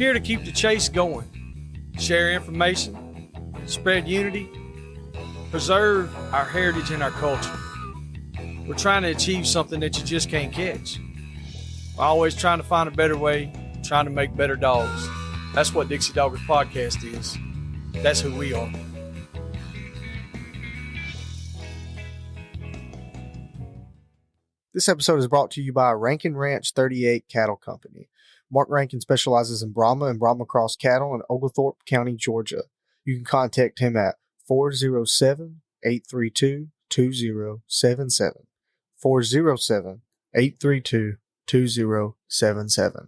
Here to keep the chase going, share information, spread unity, preserve our heritage and our culture. We're trying to achieve something that you just can't catch. We're always trying to find a better way, trying to make better dogs. That's what Dixie Doggers Podcast is. That's who we are. This episode is brought to you by Rankin Ranch 38 Cattle Company. Marc Rankin specializes in Brahma and Brahma Cross cattle in Oglethorpe County, Georgia. You can contact him at 407-832-2077. 407-832-2077.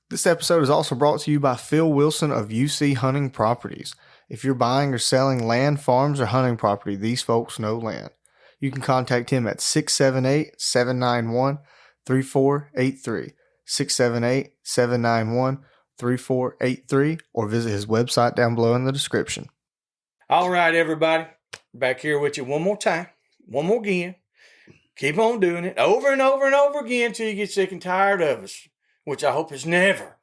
This episode is also brought to you by Phil Wilson of UC Hunting Properties. If you're buying or selling land, farms, or hunting property, these folks know land. You can contact him at 678-791-3483, 678-791-3483, or visit his website down below in the description. All right, everybody. Back here with you one more time. One more again. Keep on doing it over and over and over again until you get sick and tired of us, which I hope is never.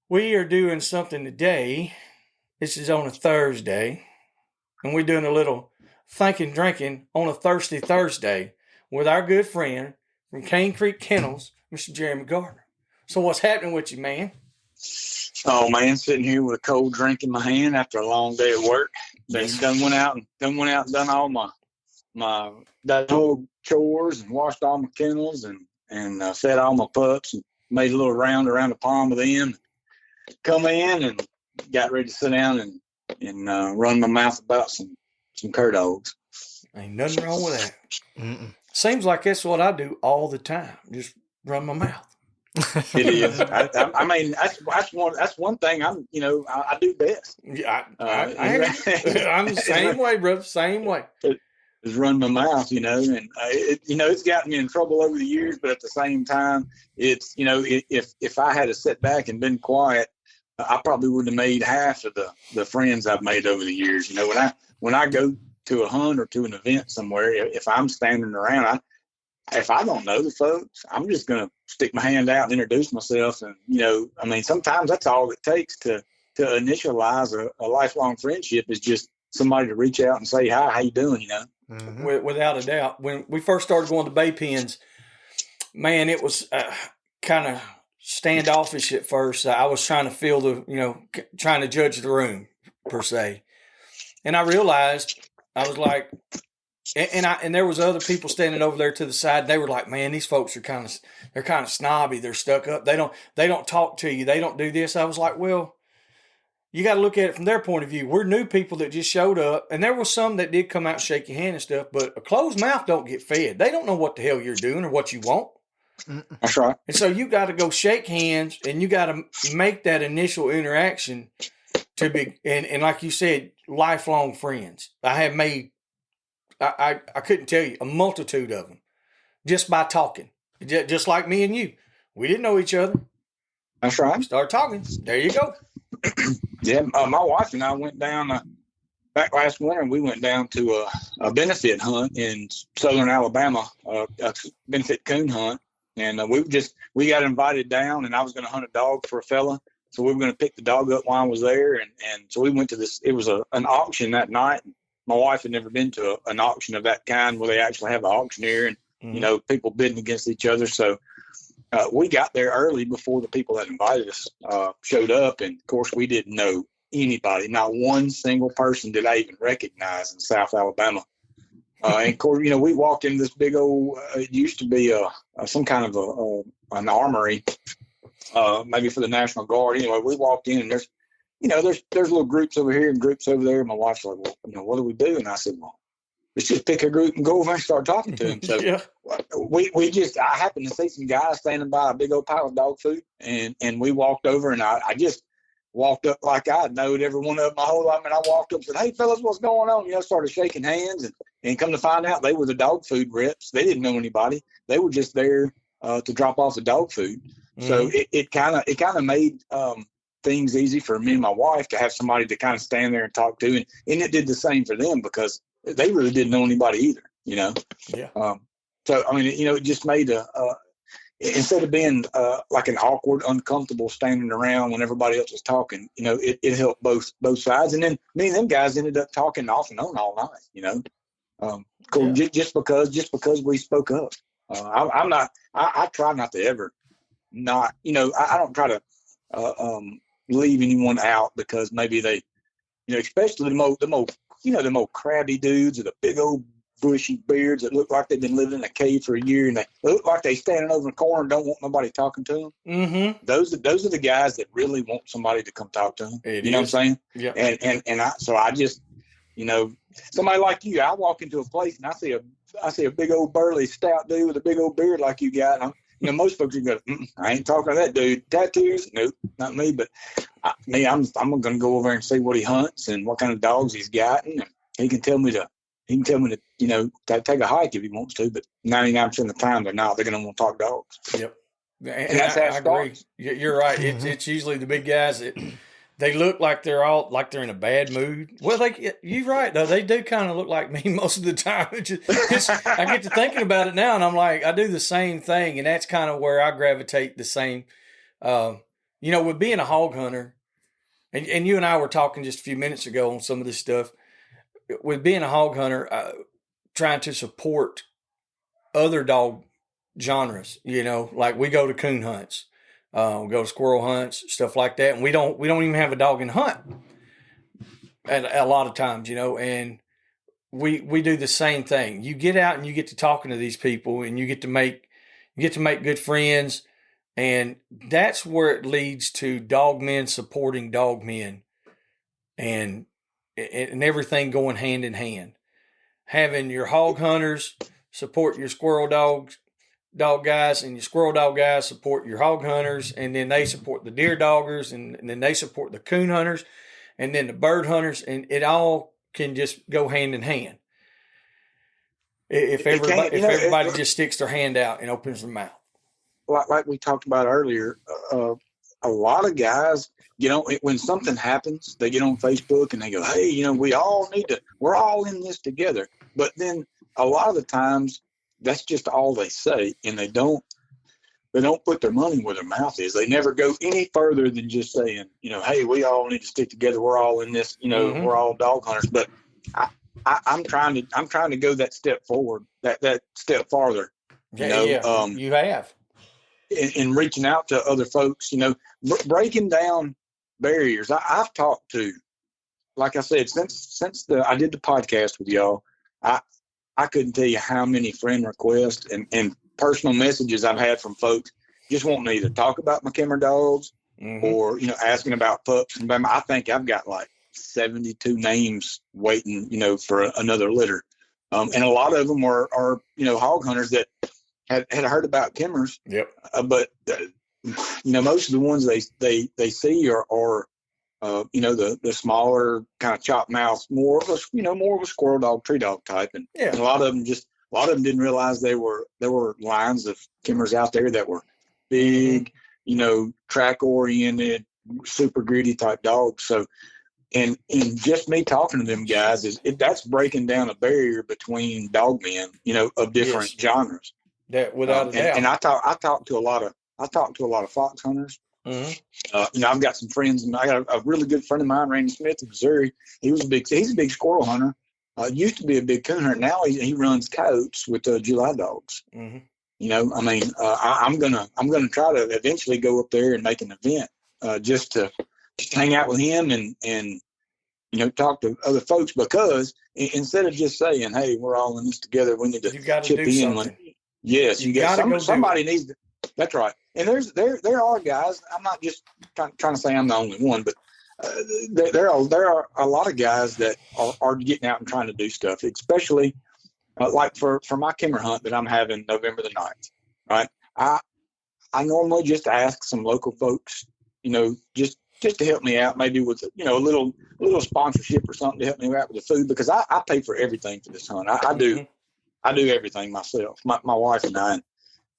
We are doing something today. This is on a Thursday, and we're doing a little Thinkin Drinkin on a Thirsty Thursday with our good friend from Cane Creek Kennels, Mr. Jeremy Gardner. So what's happening with you, man? Oh man, sitting here with a cold drink in my hand after a long day at work. Done went out and done all my dog chores and washed all my kennels and fed all my pups and made a little round around the palm of them. Come in and got ready to sit down and run my mouth about some cur dogs. Ain't nothing wrong with that. Mm-mm. Seems like that's what I do all the time. Just run my mouth. It is. I mean, that's one thing I do best. Yeah, I'm the same way, bro. Same way. Is run my mouth, and it's gotten me in trouble over the years. But at the same time, it's if I had to sit back and been quiet, I probably wouldn't have made half of the friends I've made over the years. When I go to a hunt or to an event somewhere, if I'm standing around, if I don't know the folks, I'm just going to stick my hand out and introduce myself. And, sometimes that's all it takes to initialize a lifelong friendship is just somebody to reach out and say, hi, how you doing, Mm-hmm. Without a doubt. When we first started going to bay pens, man, it was kind of standoffish at first. I was trying to feel trying to judge the room, per se. And I realized, I was like, and there was other people standing over there to the side. They were like, man, these folks are kind of snobby. They're stuck up. They don't talk to you. They don't do this. I was like, well, you got to look at it from their point of view. We're new people that just showed up, and there was some that did come out and shake your hand and stuff, but a closed mouth don't get fed. They don't know what the hell you're doing or what you want. That's right. And so you got to go shake hands, and you got to make that initial interaction to be, and like you said, lifelong friends. I have made, I couldn't tell you, a multitude of them just by talking. Just like me and you. We didn't know each other. That's right. We started talking. There you go. Yeah, my wife and I went down back last winter. We went down to a benefit hunt in southern Alabama, a benefit coon hunt, and we got invited down. And I was going to hunt a dog for a fella, so we were going to pick the dog up while I was there. And so we went to this. It was an auction that night. My wife had never been to an auction of that kind where they actually have an auctioneer and people bidding against each other. So. We got there early before the people that invited us showed up. And, of course, we didn't know anybody. Not one single person did I even recognize in South Alabama. And, of course, we walked into this big old it used to be some kind of an armory, maybe for the National Guard. Anyway, we walked in, and there's little groups over here and groups over there. And my wife's like, well, what do we do? And I said, well, let's just pick a group and go over and start talking to them. So yeah. I happened to see some guys standing by a big old pile of dog food, and we walked over, and I just walked up like I'd known every one of them my whole life. And I walked up and said, hey, fellas, what's going on? Started shaking hands, and come to find out they were the dog food reps. They didn't know anybody. They were just there to drop off the dog food. Mm-hmm. So it kind of made things easy for me and my wife to have somebody to kind of stand there and talk to. And it did the same for them because they really didn't know anybody either, Yeah. So, it just made instead of being like an awkward, uncomfortable standing around when everybody else was talking, it helped both sides. And then me and them guys ended up talking off and on all night, cool. Yeah. Just because we spoke up. I try not to ever not, I don't try to leave anyone out because maybe they, especially them old crabby dudes with the big old bushy beards that look like they've been living in a cave for a year, and they look like they standing over in the corner and don't want nobody talking to them. Mm-hmm. Those are the guys that really want somebody to come talk to them. Know what I'm saying? Yeah. And I just, somebody like you, I walk into a place and I see a big old burly stout dude with a big old beard like you got. And most folks are going, I ain't talking to that dude. Tattoos? Nope, not me. But I'm going to go over and see what he hunts and what kind of dogs he's got, and he can tell me to take a hike if he wants to. But 99% of the time they're not. They're going to want to talk dogs. Yep, and that's how it starts. Agree. You're right. Mm-hmm. It's usually the big guys that they look like they're in a bad mood. Well, you're right though. They do kind of look like me most of the time. I get to thinking about it now, and I'm like, I do the same thing, and that's kind of where I gravitate the same. With being a hog hunter, and you and I were talking just a few minutes ago on some of this stuff. With being a hog hunter, trying to support other dog genres, like we go to coon hunts. We go to squirrel hunts, stuff like that, and we don't even have a dog in the hunt. And a lot of times, and we do the same thing. You get out and you get to talking to these people, and you get to make good friends, and that's where it leads to dog men supporting dog men, and everything going hand in hand. Having your hog hunters support your squirrel dog guys, and your squirrel dog guys support your hog hunters, and then they support the deer doggers, and then they support the coon hunters, and then the bird hunters, and it all can just go hand in hand. If everybody just sticks their hand out and opens their mouth. Like we talked about earlier, a lot of guys, when something happens, they get on Facebook and they go, hey, we're all in this together. But then a lot of the times that's just all they say, and they don't put their money where their mouth is. They never go any further than just saying, hey, we all need to stick together. We're all in this, Mm-hmm. We're all dog hunters. But I'm trying to go that step forward, that step farther. You have. In reaching out to other folks, breaking down barriers. I've talked to, like I said, since I did the podcast with y'all, I couldn't tell you how many friend requests and personal messages I've had from folks just wanting to either talk about my Kimmer dogs, mm-hmm. or, asking about pups. And I think I've got like 72 names waiting, for another litter. And a lot of them are hog hunters that had heard about Kimmers. Yep. But most of the ones they see are the smaller kind of chop mouth, more of a squirrel dog, tree dog type. And a lot of them didn't realize there were lines of Kimmers out there that were big, track oriented, super gritty type dogs. So, and just me talking to them guys that's breaking down a barrier between dog men, of different genres. That without a doubt. And I talk to a lot of fox hunters. Mm-hmm. I've got some friends, and I got a really good friend of mine, Randy Smith in Missouri. He's a big squirrel hunter. Used to be a big coon hunter. Now he runs coyotes with July dogs. Mm-hmm. I'm gonna try to eventually go up there and make an event just to hang out with him and talk to other folks, because instead of just saying, hey, we're all in this together, we need to chip in. Yes, somebody needs to. That's right. And there are guys. I'm not just trying to say I'm the only one, but there are a lot of guys that are getting out and trying to do stuff, especially like for my Kimmer hunt that I'm having November the 9th. Right. I normally just ask some local folks, just to help me out, maybe with a little sponsorship or something to help me out with the food, because I pay for everything for this hunt. I do. Mm-hmm. I do everything myself, my wife and I.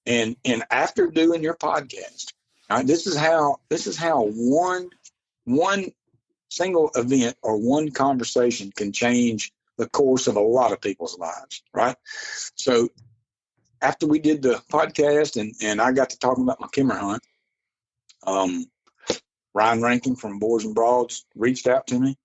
And after doing your podcast, right, this is how one single event or one conversation can change the course of a lot of people's lives, right? So after we did the podcast and I got to talking about my kimmer hunt, Rankin from Boars N Broads reached out to me.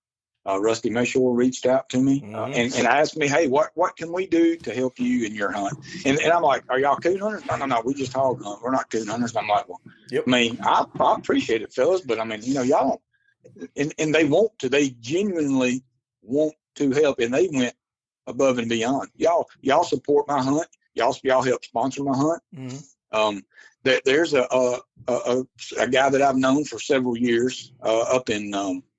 Rusty Mayshore reached out to me and asked me, hey, what can we do to help you in your hunt? And I'm like, are y'all coon hunters? No, we just hog hunt. We're not coon hunters. And I'm like, well, I mean, I appreciate it, fellas, but I mean, you know, y'all don't, and they genuinely want to help, and they went above and beyond. Y'all support my hunt. Y'all help sponsor my hunt. There's a guy that I've known for several years up in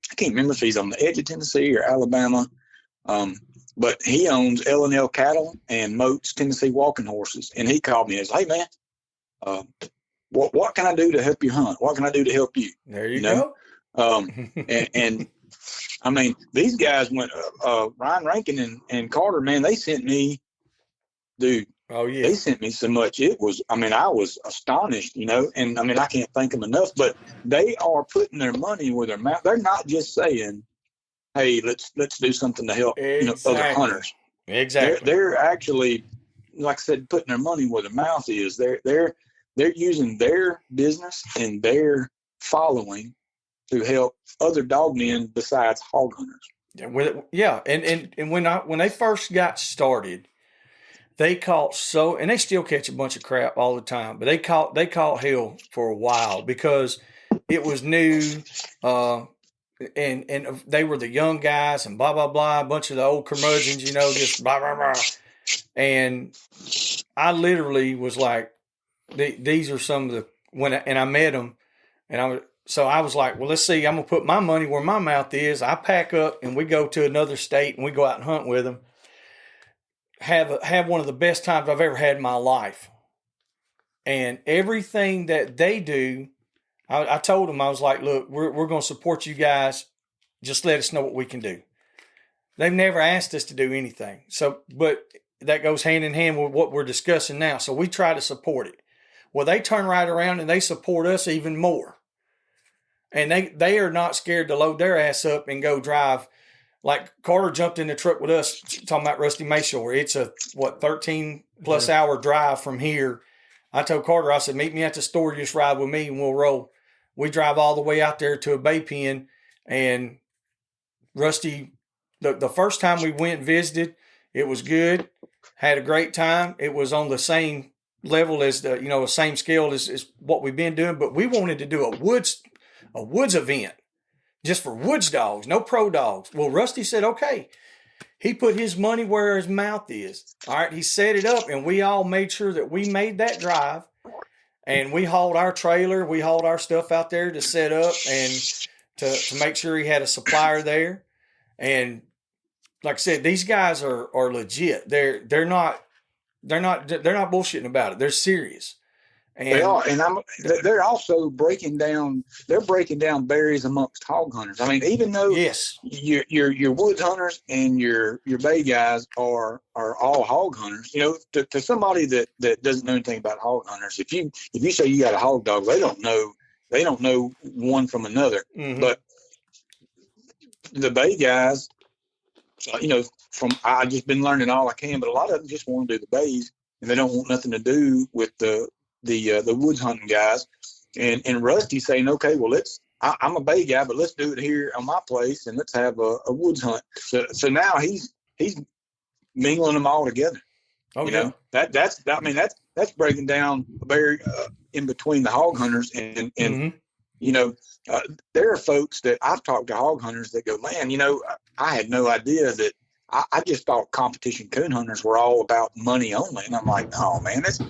I can't remember if he's on the edge of Tennessee or Alabama, but he owns L&L Cattle and Moats Tennessee Walking Horses. And he called me and said, hey, man, what can I do to help you hunt? What can I do to help you? There you go. And I mean, these guys went, Rankin and Carter, man, they sent me, dude. Oh, yeah. They sent me so much. It was, I mean, I was astonished, you know, and I mean, I can't thank them enough, but they are putting their money where their mouth. They're not just saying, hey, let's do something to help, you know, other hunters. Exactly. They're actually, like I said, putting their money where their mouth is. They're using their business and their following to help other dog men besides hog hunters. Yeah. And when they first got started, they caught and they still catch a bunch of crap all the time, but they caught hell for a while because it was new, and they were the young guys and blah, blah, blah, a bunch of the old curmudgeons, you know, just blah, blah, blah. And I literally was like, these are some of and I met them, and I was like, well, let's see, I'm going to put my money where my mouth is. I pack up and we go to another state and we go out and hunt with them. Have one of the best times I've ever had in my life. And everything that they do, I told them, I was like, look, we're going to support you guys. Just let us know what we can do. They've never asked us to do anything. So, but that goes hand in hand with what we're discussing now. So we try to support it. Well, they turn right around and they support us even more. And they are not scared to load their ass up and go drive. Like Carter jumped in the truck with us talking about Rusty Mayshore. It's a 13 plus hour drive from here. I told Carter, I said, meet me at the store, just ride with me and we'll roll. We drive all the way out there to a bay pen, and Rusty, the first time we went and visited, it was good. Had a great time. It was on the same level as the same scale as what we've been doing, but we wanted to do a woods event. Just for woods dogs, no pro dogs. Well, Rusty said, okay. He put his money where his mouth is. All right, he set it up, and we all made sure that we made that drive. And we hauled our trailer. We hauled our stuff out there to set up and to make sure he had a supplier there. And like I said, these guys are legit. They're not bullshitting about it. They're serious. And they are, and they're also breaking down barriers amongst hog hunters. I mean, even though your woods hunters and your bay guys are all hog hunters, you know, to somebody that doesn't know anything about hog hunters, if you say you got a hog dog, they don't know one from another. Mm-hmm. But the bay guys, you know, I've just been learning all I can, but a lot of them just want to do the bays, and they don't want nothing to do with the woods hunting guys, and Rusty saying, okay, well, I'm a bay guy, but let's do it here on my place, and let's have a woods hunt. So now he's mingling them all together. Oh, you know, that's breaking down a barrier in between the hog hunters and mm-hmm. You know, there are folks that I've talked to hog hunters that go, man, you know, I had no idea that. I just thought competition coon hunters were all about money only, and I'm like, oh man, that's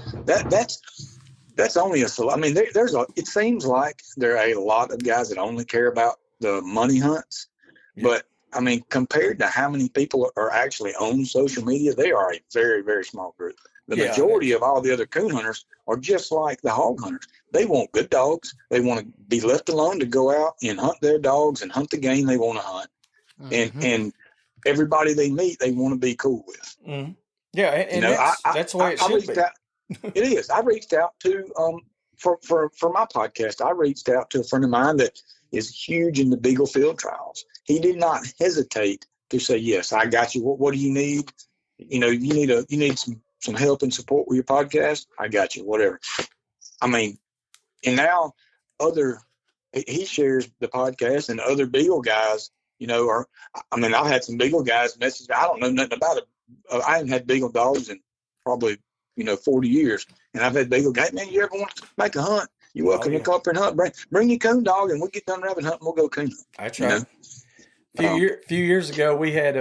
only I mean, it seems like there are a lot of guys that only care about the money hunts, but I mean, compared to how many people are actually on social media, they are a very, very small group. The majority of all the other coon hunters are just like the hog hunters. They want good dogs. They want to be left alone to go out and hunt their dogs and hunt the game they want to hunt, mm-hmm. and everybody they meet, they want to be cool with. Mm-hmm. Yeah, and you know, that's the way it should be. It is. I reached out to for my podcast. I reached out to a friend of mine that is huge in the Beagle Field trials. He did not hesitate to say, "Yes, I got you. What do you need? You know, you need some help and support with your podcast, I got you, whatever. I mean, and now he shares the podcast, and other Beagle guys, I've had some Beagle guys message me. I don't know nothing about it. I haven't had Beagle dogs in probably, 40 years. And I've had Beagle guys, man, you ever want to make a hunt? You're welcome to come up and hunt. Bring your coon dog, and we'll get done rabbit hunting. We'll go coon hunt. That's right. A few years ago, we had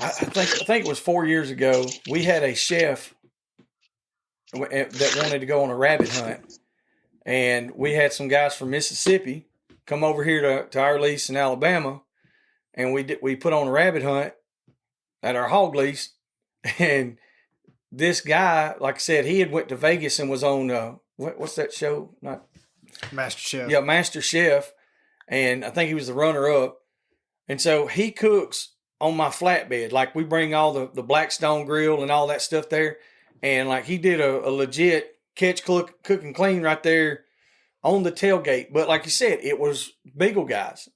I think it was 4 years ago, we had a chef that wanted to go on a rabbit hunt. And we had some guys from Mississippi come over here to our lease in Alabama, and we put on a rabbit hunt at our hog lease. And this guy, like I said, he had went to Vegas and was on what's that show? Not Master Chef. Yeah, Master Chef, and I think he was the runner-up. And so he cooks on my flatbed. Like, we bring all the Blackstone grill and all that stuff there, and like he did a legit catch, cook, and clean right there on the tailgate. But like you said, it was Beagle guys,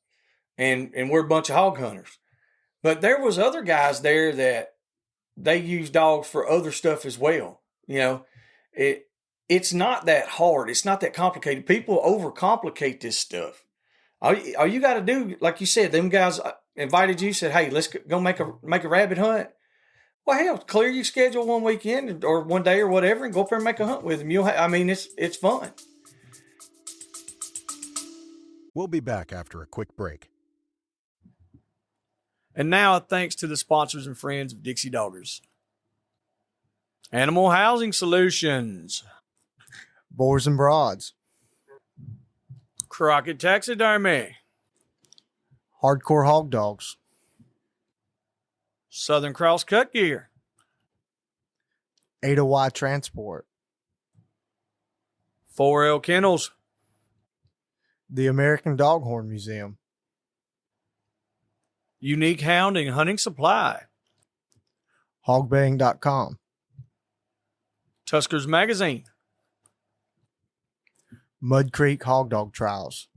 and we're a bunch of hog hunters. But there was other guys there that they use dogs for other stuff as well. It's not that hard. It's not that complicated. People overcomplicate this stuff. All you got to do, like you said, them guys invited you, said, hey, let's go make a rabbit hunt. Well, hell, clear your schedule one weekend or one day or whatever, and go up there and make a hunt with them. It's fun. We'll be back after a quick break. And now, thanks to the sponsors and friends of Dixie Doggers. Animal Housing Solutions. Boars N Broads. Crockett Taxidermy. Hardcore Hog Dogs. Southern Cross Cut Gear. Ada Y Transport. 4L Kennels. The American Doghorn Museum. Unique Hounding Hunting Supply. Hogbaying.com. Tuskers Magazine. Mud Creek Hog Dog Trials.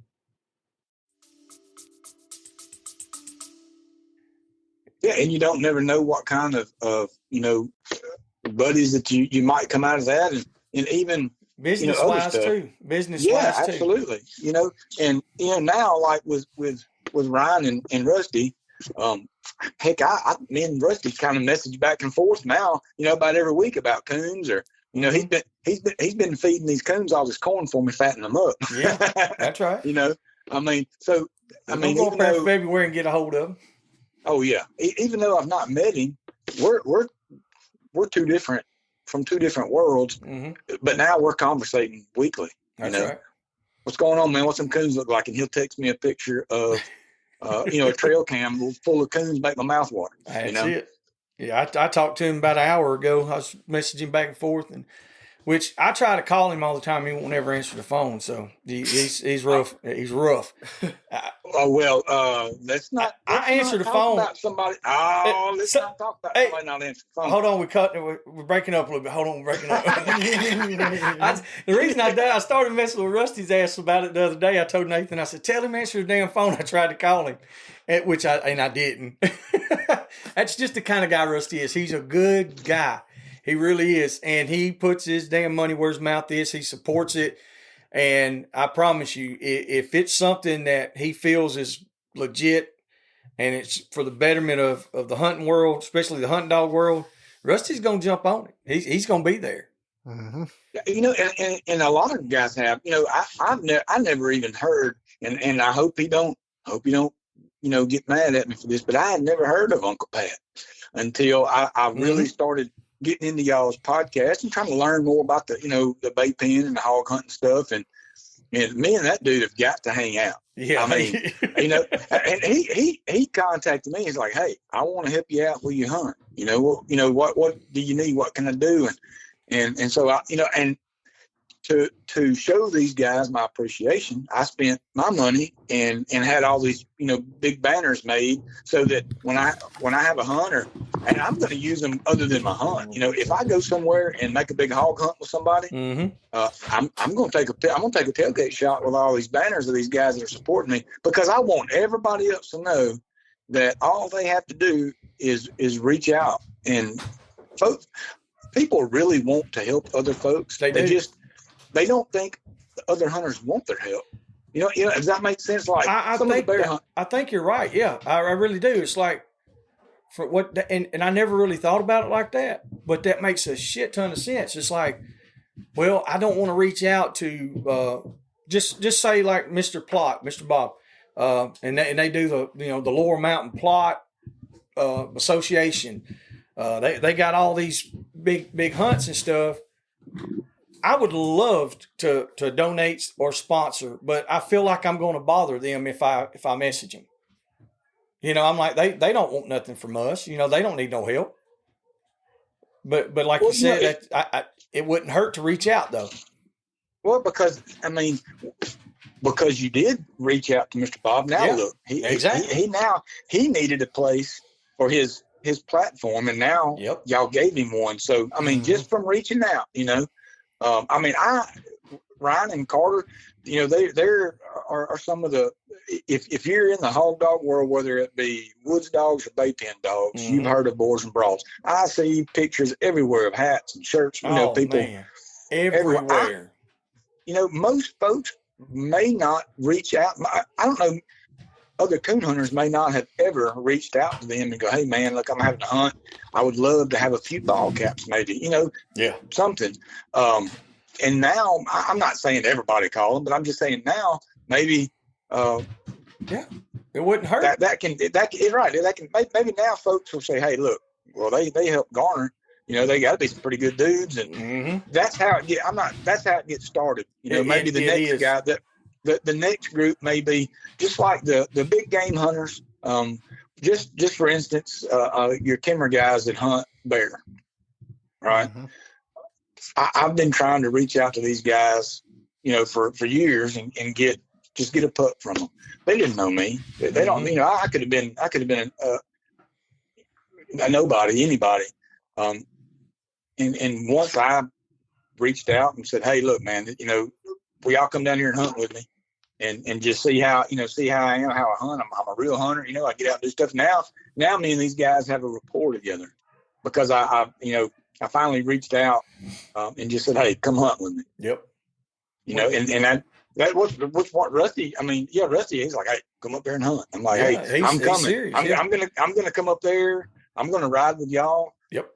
Yeah, and you don't never know what kind of buddies that you might come out of that, and even business wise too. Yeah, absolutely. And now, like with Ryan and Rusty, heck, me and Rusty kind of message back and forth now, about every week about coons, or he's been feeding these coons all this corn for me, fattening them up. Yeah, that's right. Go up there in February and get a hold of him. Oh yeah, even though I've not met him, we're two different worlds, but now we're conversating weekly. That's right. What's going on, man? What's some coons look like? And he'll text me a picture of a trail cam full of coons, make my mouth water. That's it. Yeah, I talked to him about an hour ago. I was messaging back and forth, and which I try to call him all the time. He won't ever answer the phone, so he's rough. He's rough. Let's not. I answer the phone about somebody. Let's not talk about somebody not answering the phone. Hold on, we're breaking up a little bit. Hold on, we're breaking up. The reason I started messing with Rusty's ass about it the other day. I told Nathan, I said, "Tell him answer the damn phone." I tried to call him, which I didn't. That's just the kind of guy Rusty is. He's a good guy. He really is. And he puts his damn money where his mouth is. He supports it. And I promise you, if it's something that he feels is legit and it's for the betterment of the hunting world, especially the hunting dog world, Rusty's going to jump on it. He's going to be there. Mm-hmm. And a lot of guys have, I never even heard, and I hope you don't, get mad at me for this, but I had never heard of Uncle Pat until I really started getting into y'all's podcast and trying to learn more about the bait pen and the hog hunting stuff. And me and that dude have got to hang out. Yeah. I mean, and he contacted me. He's like, "Hey, I want to help you out where you hunt. What do you need? What can I do?" And so and to show these guys my appreciation, I spent my money and had all these, big banners made so that when I have a hunt, and I'm going to use them other than my hunt. If I go somewhere and make a big hog hunt with somebody, I'm going to take a tailgate shot with all these banners of these guys that are supporting me, because I want everybody else to know that all they have to do is reach out. And folks, people really want to help other folks. They do. They don't think the other hunters want their help. Does that make sense? Like I some think of the bear hunt. I think you're right. Yeah, I really do. It's like for what, and I never really thought about it like that, but that makes a shit ton of sense. It's like, well, I don't want to reach out to just say like Mr. Bob, and they do the Lower Mountain Plot Association. They got all these big hunts and stuff. I would love to donate or sponsor, but I feel like I'm going to bother them if I message them. I'm like, they don't want nothing from us. They don't need no help. But like you said, it wouldn't hurt to reach out though. Well, because you did reach out to Mr. Bob. Now look, he needed a place for his platform, and now y'all gave him one. So just from reaching out, Ryan and Carter, there are some of the, if you're in the hog dog world, whether it be woods dogs or bay pen dogs, you've heard of Boars N Broads. I see pictures everywhere of hats and shirts, people everywhere. Most folks may not reach out. I don't know. Other coon hunters may not have ever reached out to them and go, hey man, look, I'm having a hunt. I would love to have a few ball caps, maybe, something. And now I'm not saying everybody call them, but I'm just saying now maybe, it wouldn't hurt. That can maybe now folks will say, hey, look, well, they help Garner. They got to be some pretty good dudes, and that's how it that's how it gets started. Maybe the next guy the next group may be just like the big game hunters. Just for instance, your timber guys that hunt bear, right? I've been trying to reach out to these guys, for years and get a pup from them. They didn't know me. They don't, I could have been a nobody, anybody. And once I reached out and said, hey, look, man, will y'all come down here and hunt with me and just see how I am, how I hunt. I'm a real hunter. I get out and do stuff. Now me and these guys have a rapport together because I finally reached out and just said, hey, come hunt with me. Yep. And that was what Rusty. Rusty. He's like, hey, come up there and hunt. I'm like, hey, I'm coming. Serious, I'm gonna come up there. I'm gonna ride with y'all. Yep.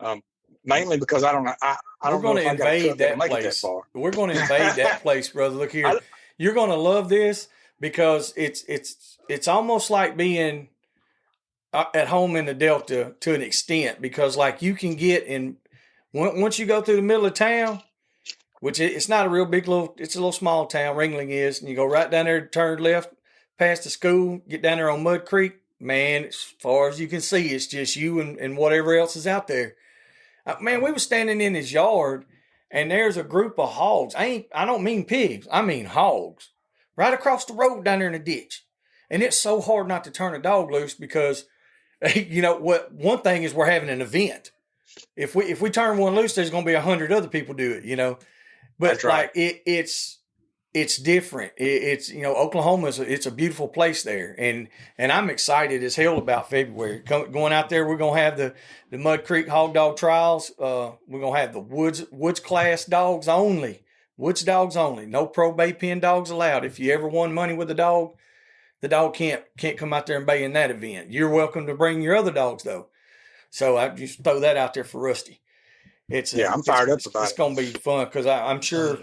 Mainly because I don't know if I invade that place. We're going to invade that place, brother. Look here, you're going to love this because it's almost like being at home in the Delta to an extent, because like you can get in once you go through the middle of town, which it's not a real big it's a little small town. Ringling is, and you go right down there, turn left past the school, get down there on Mud Creek. Man, as far as you can see, it's just you and whatever else is out there. Man, we were standing in his yard, and there's a group of hogs. I don't mean pigs. I mean hogs. Right across the road down there in the ditch. And it's so hard not to turn a dog loose because, one thing is we're having an event. If we turn one loose, there's going to be 100 other people do it, But that's right. Like it's different. It's Oklahoma it's a beautiful place there, and I'm excited as hell about February. Going out there, we're gonna have the Mud Creek Hog Dog Trials. We're gonna have the woods class dogs only. Woods dogs only. No pro bay pen dogs allowed. If you ever won money with the dog can't come out there and bay in that event. You're welcome to bring your other dogs though. So I just throw that out there for Rusty. I'm fired up about it. It's gonna be fun because I'm sure.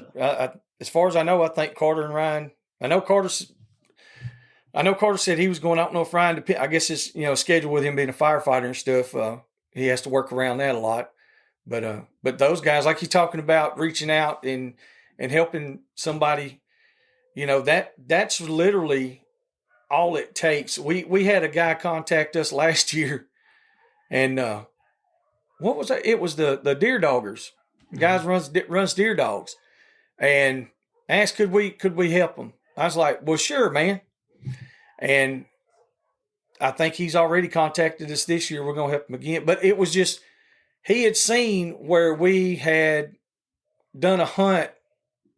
As far as I know, I think Carter and Ryan. I know Carter said he was going out north. Ryan, I guess his schedule with him being a firefighter and stuff, he has to work around that a lot. But those guys, like you're talking about, reaching out and helping somebody, that's literally all it takes. We had a guy contact us last year, and what was that? It was the deer doggers. Guys runs deer dogs. And asked, could we help him? I was like, well, sure, man. And I think he's already contacted us this year. We're going to help him again. But it was just, he had seen where we had done a hunt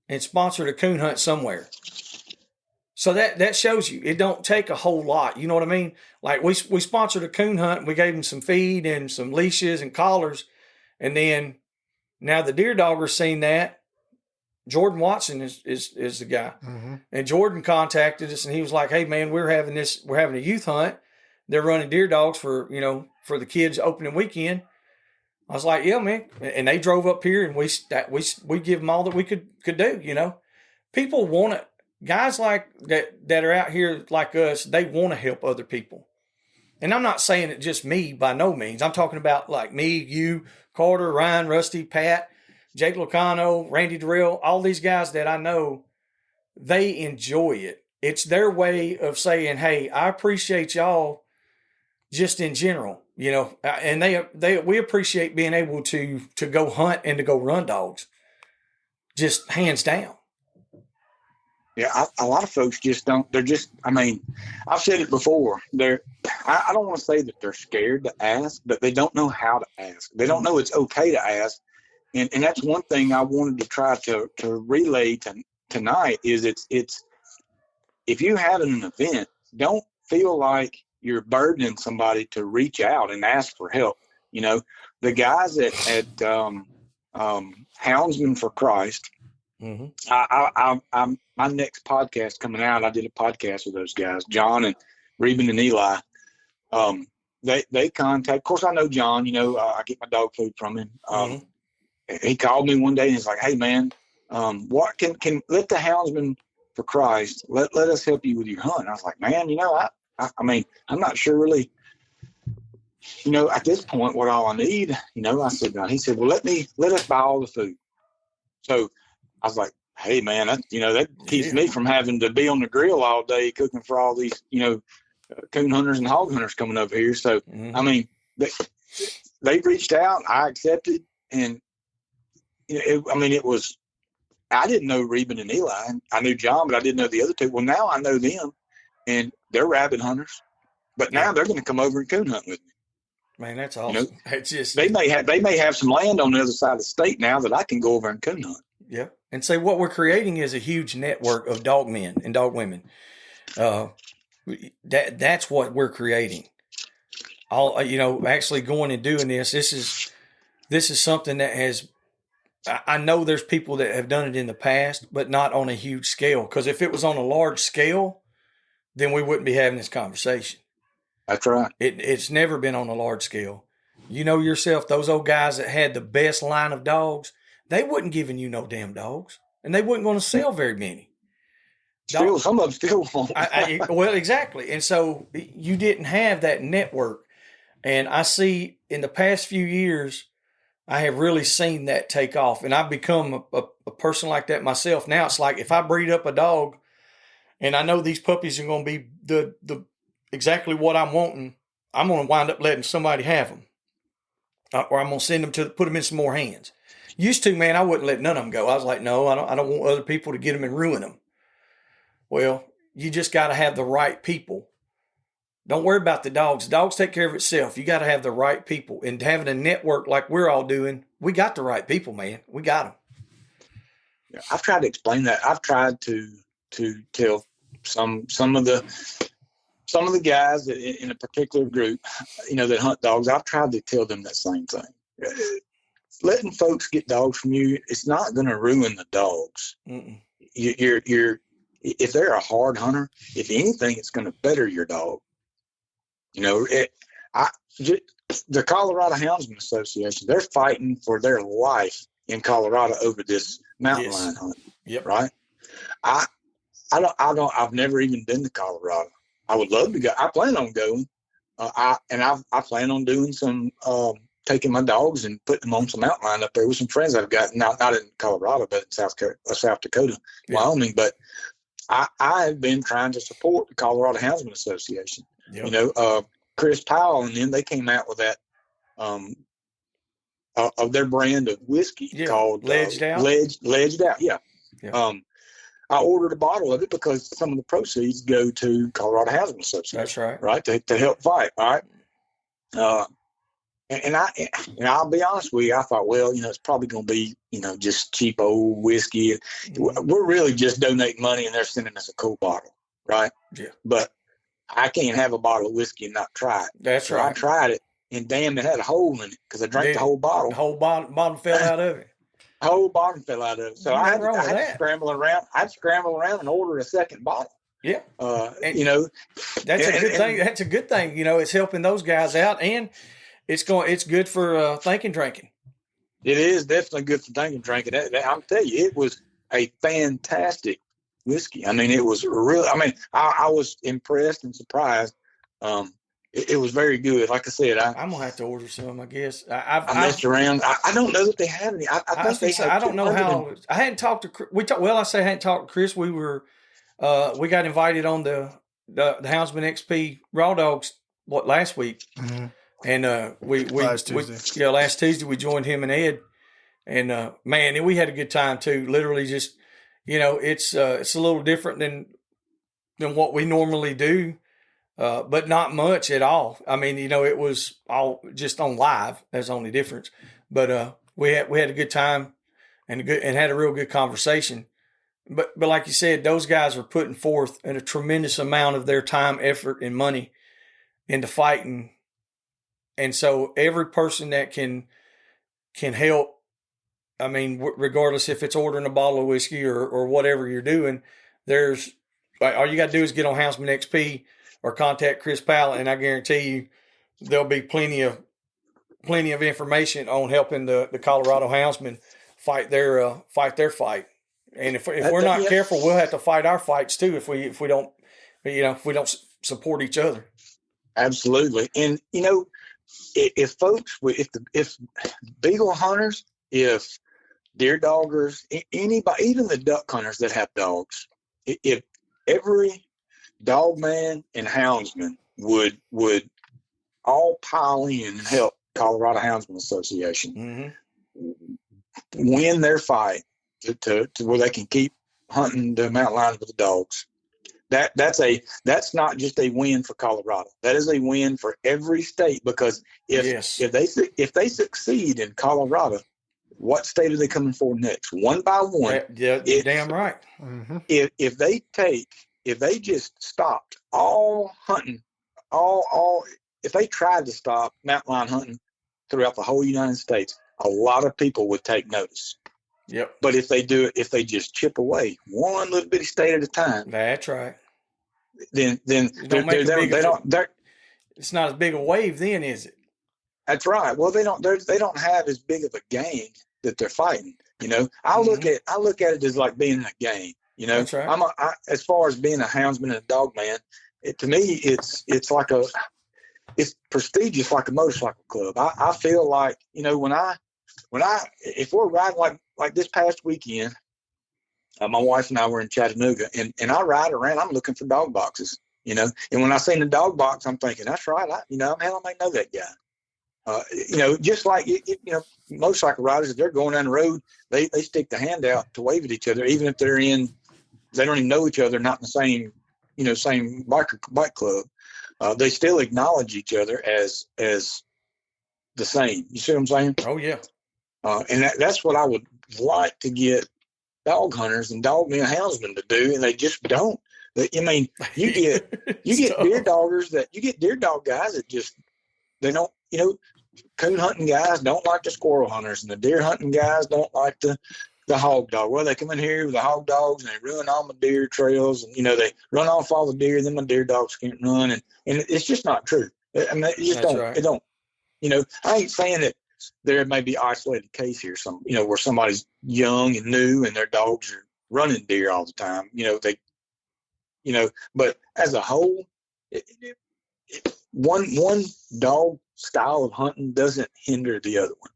and sponsored a coon hunt somewhere. So that shows you, it don't take a whole lot. You know what I mean? Like we sponsored a coon hunt. We gave him some feed and some leashes and collars. And then Now the deer doggers seen that. Jordan Watson is the guy. Mm-hmm. And Jordan contacted us and he was like, hey man, we're having a youth hunt. They're running deer dogs for the kids opening weekend. I was like, yeah, man. And they drove up here and we give them all that we could do, People want it. Guys like that are out here like us, they want to help other people. And I'm not saying it just me by no means. I'm talking about like me, you, Carter, Ryan, Rusty, Pat, Jake Locano, Randy Durrell, all these guys that I know, they enjoy it. It's their way of saying, hey, I appreciate y'all just in general, and we appreciate being able to go hunt and to go run dogs, just hands down. Yeah, a lot of folks just don't. They're just. I mean, I've said it before. I don't want to say that they're scared to ask, but they don't know how to ask. They don't know it's okay to ask, and that's one thing I wanted to try to relay tonight. Is it's if you have an event, don't feel like you're burdening somebody to reach out and ask for help. The guys at Houndsmen for Christ. Mm-hmm. My next podcast coming out, I did a podcast with those guys, John and Reuben and Eli. They contact. Of course, I know John. I get my dog food from him. He called me one day and he's like, "Hey, man, what can let the Houndsmen for Christ let us help you with your hunt?" And I was like, "Man, I mean, I'm not sure really. At this point, what all I need." I said, he said, "Well, let us buy all the food." So I was like, hey man, that keeps me from having to be on the grill all day cooking for all these, coon hunters and hog hunters coming over here. So, I mean, they reached out, I accepted. And, it was, I didn't know Reuben and Eli. I knew John, but I didn't know the other two. Well, now I know them and they're rabbit hunters, but now they're going to come over and coon hunt with me. Man, that's awesome. It's just, they may have some land on the other side of the state now that I can go over and coon hunt. Yeah. And so what we're creating is a huge network of dog men and dog women. That's what we're creating. Actually going and doing this is something that has, I know there's people that have done it in the past, but not on a huge scale. Because if it was on a large scale, then we wouldn't be having this conversation. That's right. It's never been on a large scale. You know yourself, those old guys that had the best line of dogs, they wasn't giving you no damn dogs, and they wasn't going to sell very many. Some of them still won't. Well, exactly. And so you didn't have that network. And I see in the past few years, I have really seen that take off. And I've become a person like that myself. Now it's like if I breed up a dog and I know these puppies are going to be the exactly what I'm wanting, I'm going to wind up letting somebody have them. Or I'm going to send them put them in some more hands. Used to, man, I wouldn't let none of them go. I was like, no, I don't want other people to get them and ruin them. Well, you just got to have the right people. Don't worry about the dogs. The dogs take care of itself. You got to have the right people. And having a network like we're all doing, we got the right people, man. We got them. Yeah, I've tried to explain that. I've tried to tell some of the guys that in a particular group, that hunt dogs. I've tried to tell them that same thing. Letting folks get dogs from you, it's not going to ruin the dogs. You're if they're a hard hunter, if anything, it's going to better your dog. The Colorado Houndsman Association, they're fighting for their life in Colorado over this mountain lion hunt. Yep. Right. I've never even been to Colorado. I would love to go. I plan on going. I plan on doing some, taking my dogs and putting them on some mountain lion up there with some friends I've got, not in Colorado, but in South Dakota, Wyoming. But I have been trying to support the Colorado Houndsman Association. Yep. Chris Powell and them, they came out with that of their brand of whiskey called Ledged Out. Ledged Out, yeah. I ordered a bottle of it because some of the proceeds go to Colorado Houndsman Association. That's right. Right, to help fight. All right. And I'll be honest with you, I thought, well, it's probably going to be, just cheap old whiskey. We're really just donating money and they're sending us a cool bottle, right? Yeah. But I can't have a bottle of whiskey and not try it. That's right. I tried it, and damn, it had a hole in it because I drank the whole bottle. The whole bottom fell out of it. whole bottom fell out of it. So I had to scramble around. I'd scramble around and order a second bottle. Yeah. You know, that's a good thing. That's a good thing. You know, it's helping those guys out, and it's good for Thinkin drinking. It is definitely good for Thinkin drinking. I'm telling you, it was a fantastic whiskey. I mean, it was really. I mean, I was impressed and surprised. It was very good. Like I said, I'm gonna have to order some. I guess I messed around. I don't know that they have any. I think they. I don't know how. I hadn't talked to. I hadn't talked to Chris. We were. We got invited on the Houndsman XP Raw Dogs last week, and last Tuesday we joined him and Ed, and man, and we had a good time too. Literally, just it's a little different than what we normally do. But not much at all. I mean, it was all just on live. That's the only difference. But we had a good time and had a real good conversation. But like you said, those guys are putting forth a tremendous amount of their time, effort, and money into fighting. And so every person that can help, I mean, regardless if it's ordering a bottle of whiskey or whatever you're doing, all you got to do is get on Houndsman XP or contact Chris Powell, and I guarantee you there'll be plenty of information on helping the Colorado Houndsmen fight their fight. And if we're not careful, we'll have to fight our fights too if we don't support each other. Absolutely. And if folks, if beagle hunters, if deer doggers, anybody, even the duck hunters that have dogs, if every dog man and houndsman would all pile in and help Colorado Houndsman Association win their fight to where they can keep hunting the mountain lions with the dogs. That's not just a win for Colorado. That is a win for every state, because if they succeed in Colorado, what state are they coming for next? One by one. Yeah, you're damn right. If they just stopped all hunting, if they tried to stop mountain lion hunting throughout the whole United States, a lot of people would take notice. Yep. But if they do it, if they just chip away one little bitty state at a time, that's right. Then it's not as big a wave then, is it? That's right. Well, they don't have as big of a game that they're fighting. I look at it as like being in a game. That's right. As far as being a houndsman and a dog man, to me, it's prestigious like a motorcycle club. I feel like, if we're riding like this past weekend, my wife and I were in Chattanooga, and I ride around, I'm looking for dog boxes, and when I seen the dog box, I'm thinking, that's right. Hell, I might know that guy. Just like, motorcycle riders, if they're going down the road, they stick the hand out to wave at each other, even if they don't even know each other, not in the same bike club. They still acknowledge each other as the same. You see what I'm saying? Oh yeah. And that's what I would like to get dog hunters and dog men houndsmen to do, and they just don't. You get deer dog guys that just, they don't, coon hunting guys don't like the squirrel hunters, and the deer hunting guys don't like the hog dog. Well, they come in here with the hog dogs and they ruin all my deer trails, and they run off all the deer, then my deer dogs can't run, and it's just not true. I mean, it just don't. Right. It don't. I ain't saying that there may be isolated case here, where somebody's young and new and their dogs are running deer all the time. But as a whole, one dog style of hunting doesn't hinder the other one.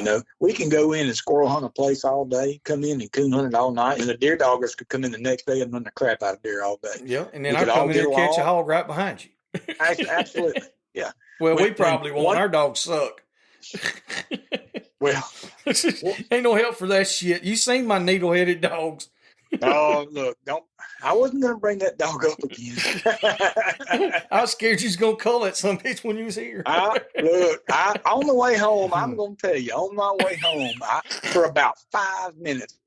No. We can go in and squirrel hunt a place all day, come in and coon hunt it all night, and the deer doggers could come in the next day and run the crap out of deer all day. Yeah, and then I come in and catch a hog right behind you. Absolutely, yeah. Well, we probably won't. Our dogs suck. Well, ain't no help for that shit. You seen my needle-headed dogs. Oh, look, I wasn't going to bring that dog up again. I was scared you was going to call that some bitch when you was here. On the way home, I'm going to tell you, on my way home, for about 5 minutes,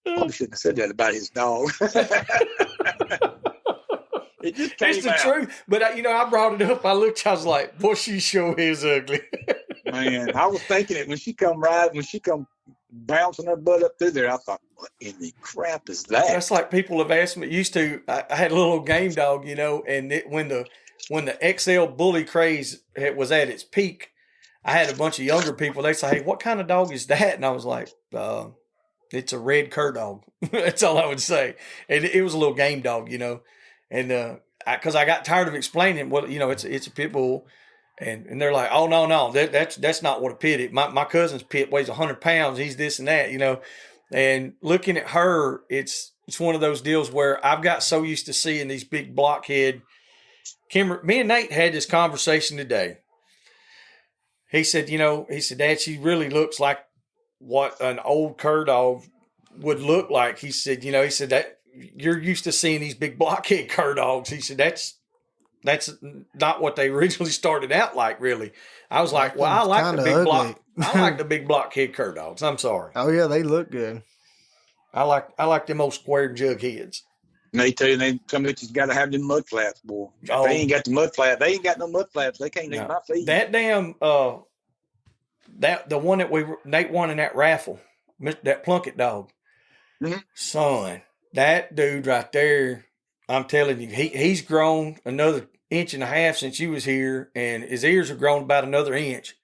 I probably shouldn't have said that about his dog. It just came out. It's the truth. But, I brought it up. I was like, boy, she sure is ugly. Man, I was thinking it when she come bouncing their butt up through there. I thought, what in the crap is that? That's like people have asked me. I had a little game dog, and when the XL bully craze was at its peak, I had a bunch of younger people. They say, "Hey, what kind of dog is that?" And I was like, "It's a red cur dog." That's all I would say. And it was a little game dog, and because I got tired of explaining, well, it's a pit bull. And they're like, oh, no, that's not what a pit is. My cousin's pit weighs 100 pounds. He's this and that, And looking at her, it's one of those deals where I've got so used to seeing these big blockhead. Me and Nate had this conversation today. He said, Dad, she really looks like what an old cur dog would look like. He said, that you're used to seeing these big blockhead cur dogs. He said, that's not what they originally started out like, really. I was like, well, I like the big blockhead cur dogs. I'm sorry. Oh yeah, they look good. I like them old square jug heads. Me too. Some bitches got to have them mud flaps, boy. If they ain't got the mud flap, they ain't got no mud flaps. They can't eat my feet. That damn the one that Nate won in that raffle, that Plunkett dog. Mm-hmm. Son, that dude right there, I'm telling you, he's grown another 1.5 inches since you was here, and his ears have grown about another inch,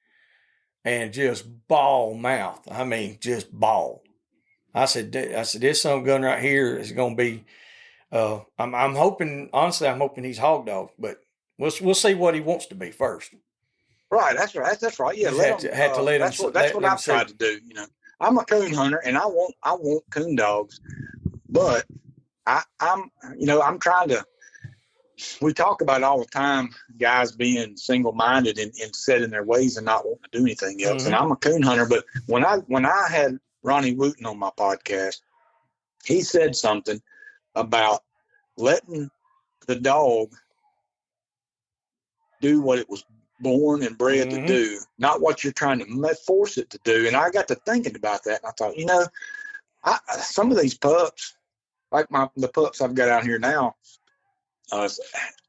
and just ball mouth. I mean, just ball. I said, this son of a gun right here is going to be. I'm hoping, honestly, he's hog dog, but we'll see what he wants to be first. Right, that's right. That's right. Yeah, That's what I've tried to do. I'm a coon hunter, and I want coon dogs, but I'm trying to. We talk about it all the time, guys being single-minded and set in their ways and not wanting to do anything else. Mm-hmm. And I'm a coon hunter, but when I had Ronnie Wooten on my podcast, he said something about letting the dog do what it was born and bred to do, not what you're trying to force it to do. And I got to thinking about that, and I thought, some of these pups, like the pups I've got out here now,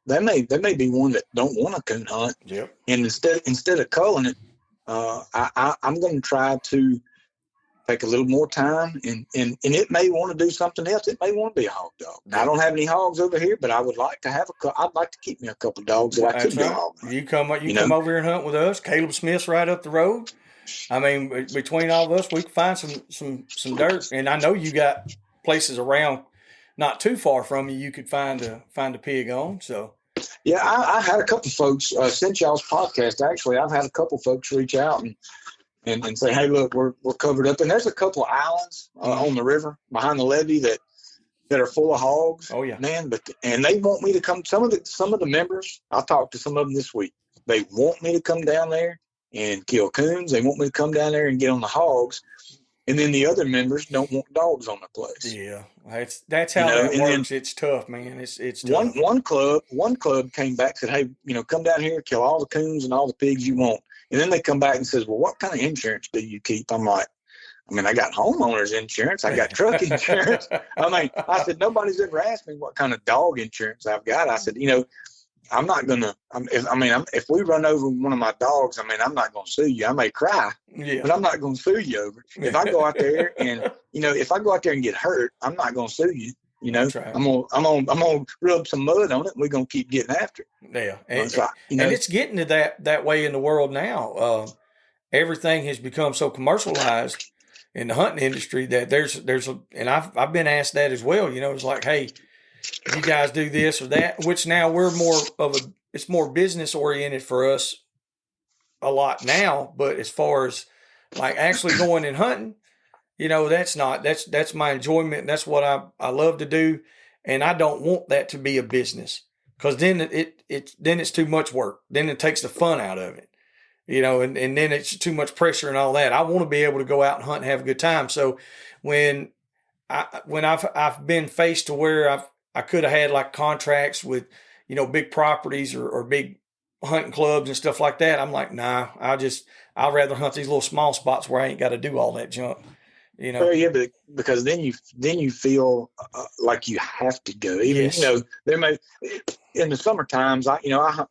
there may be one that don't want to coon hunt. Yep. And instead of culling it, I'm going to try to take a little more time, and it may want to do something else. It may want to be a hog dog. Now, I don't have any hogs over here, but I would like to have I'd like to keep me a couple of dogs that I could go hog hunt. You come over here and hunt with us. Caleb Smith's right up the road. I mean, between all of us, we can find some dirt, and I know you got places around not too far from you could find a pig on. So yeah, I had a couple folks since y'all's podcast. Actually, I've had a couple folks reach out and say, hey, look, we're covered up, and there's a couple of islands on the river behind the levee that are full of hogs. Oh yeah, man. And they want me to come. Some of the members, I talked to some of them this week. They want me to come down there and kill coons. They want me to come down there and get on the hogs. And then the other members don't want dogs on the place. Yeah, that's how it works. It's tough, man. It's tough. One club came back and said, hey, come down here, kill all the coons and all the pigs you want. And then they come back and says, well, what kind of insurance do you keep? I'm like, I got homeowners insurance. I got truck insurance. I said, nobody's ever asked me what kind of dog insurance I've got. I said, I'm not going to, if we run over one of my dogs, I'm not going to sue you. I may cry, but I'm not going to sue you over it. If I go out there and, if I go out there and get hurt, I'm not going to sue you. That's right. I'm gonna rub some mud on it, and we're gonna keep getting after it. Yeah, and it's getting to that way in the world now. Everything has become so commercialized in the hunting industry that and I've been asked that as well. It's like, hey, you guys do this or that, which now we're it's more business oriented for us a lot now. But as far as like actually going and hunting, that's my enjoyment. That's what I love to do. And I don't want that to be a business, because then it's too much work. Then it takes the fun out of it, and then it's too much pressure and all that. I want to be able to go out and hunt and have a good time. So when I've been faced to where I could have had like contracts with, big properties or big hunting clubs and stuff like that, I'm like, nah, I'd rather hunt these little small spots where I ain't got to do all that junk. Well, yeah, but because then you feel like you have to go. Even there may in the summer times. I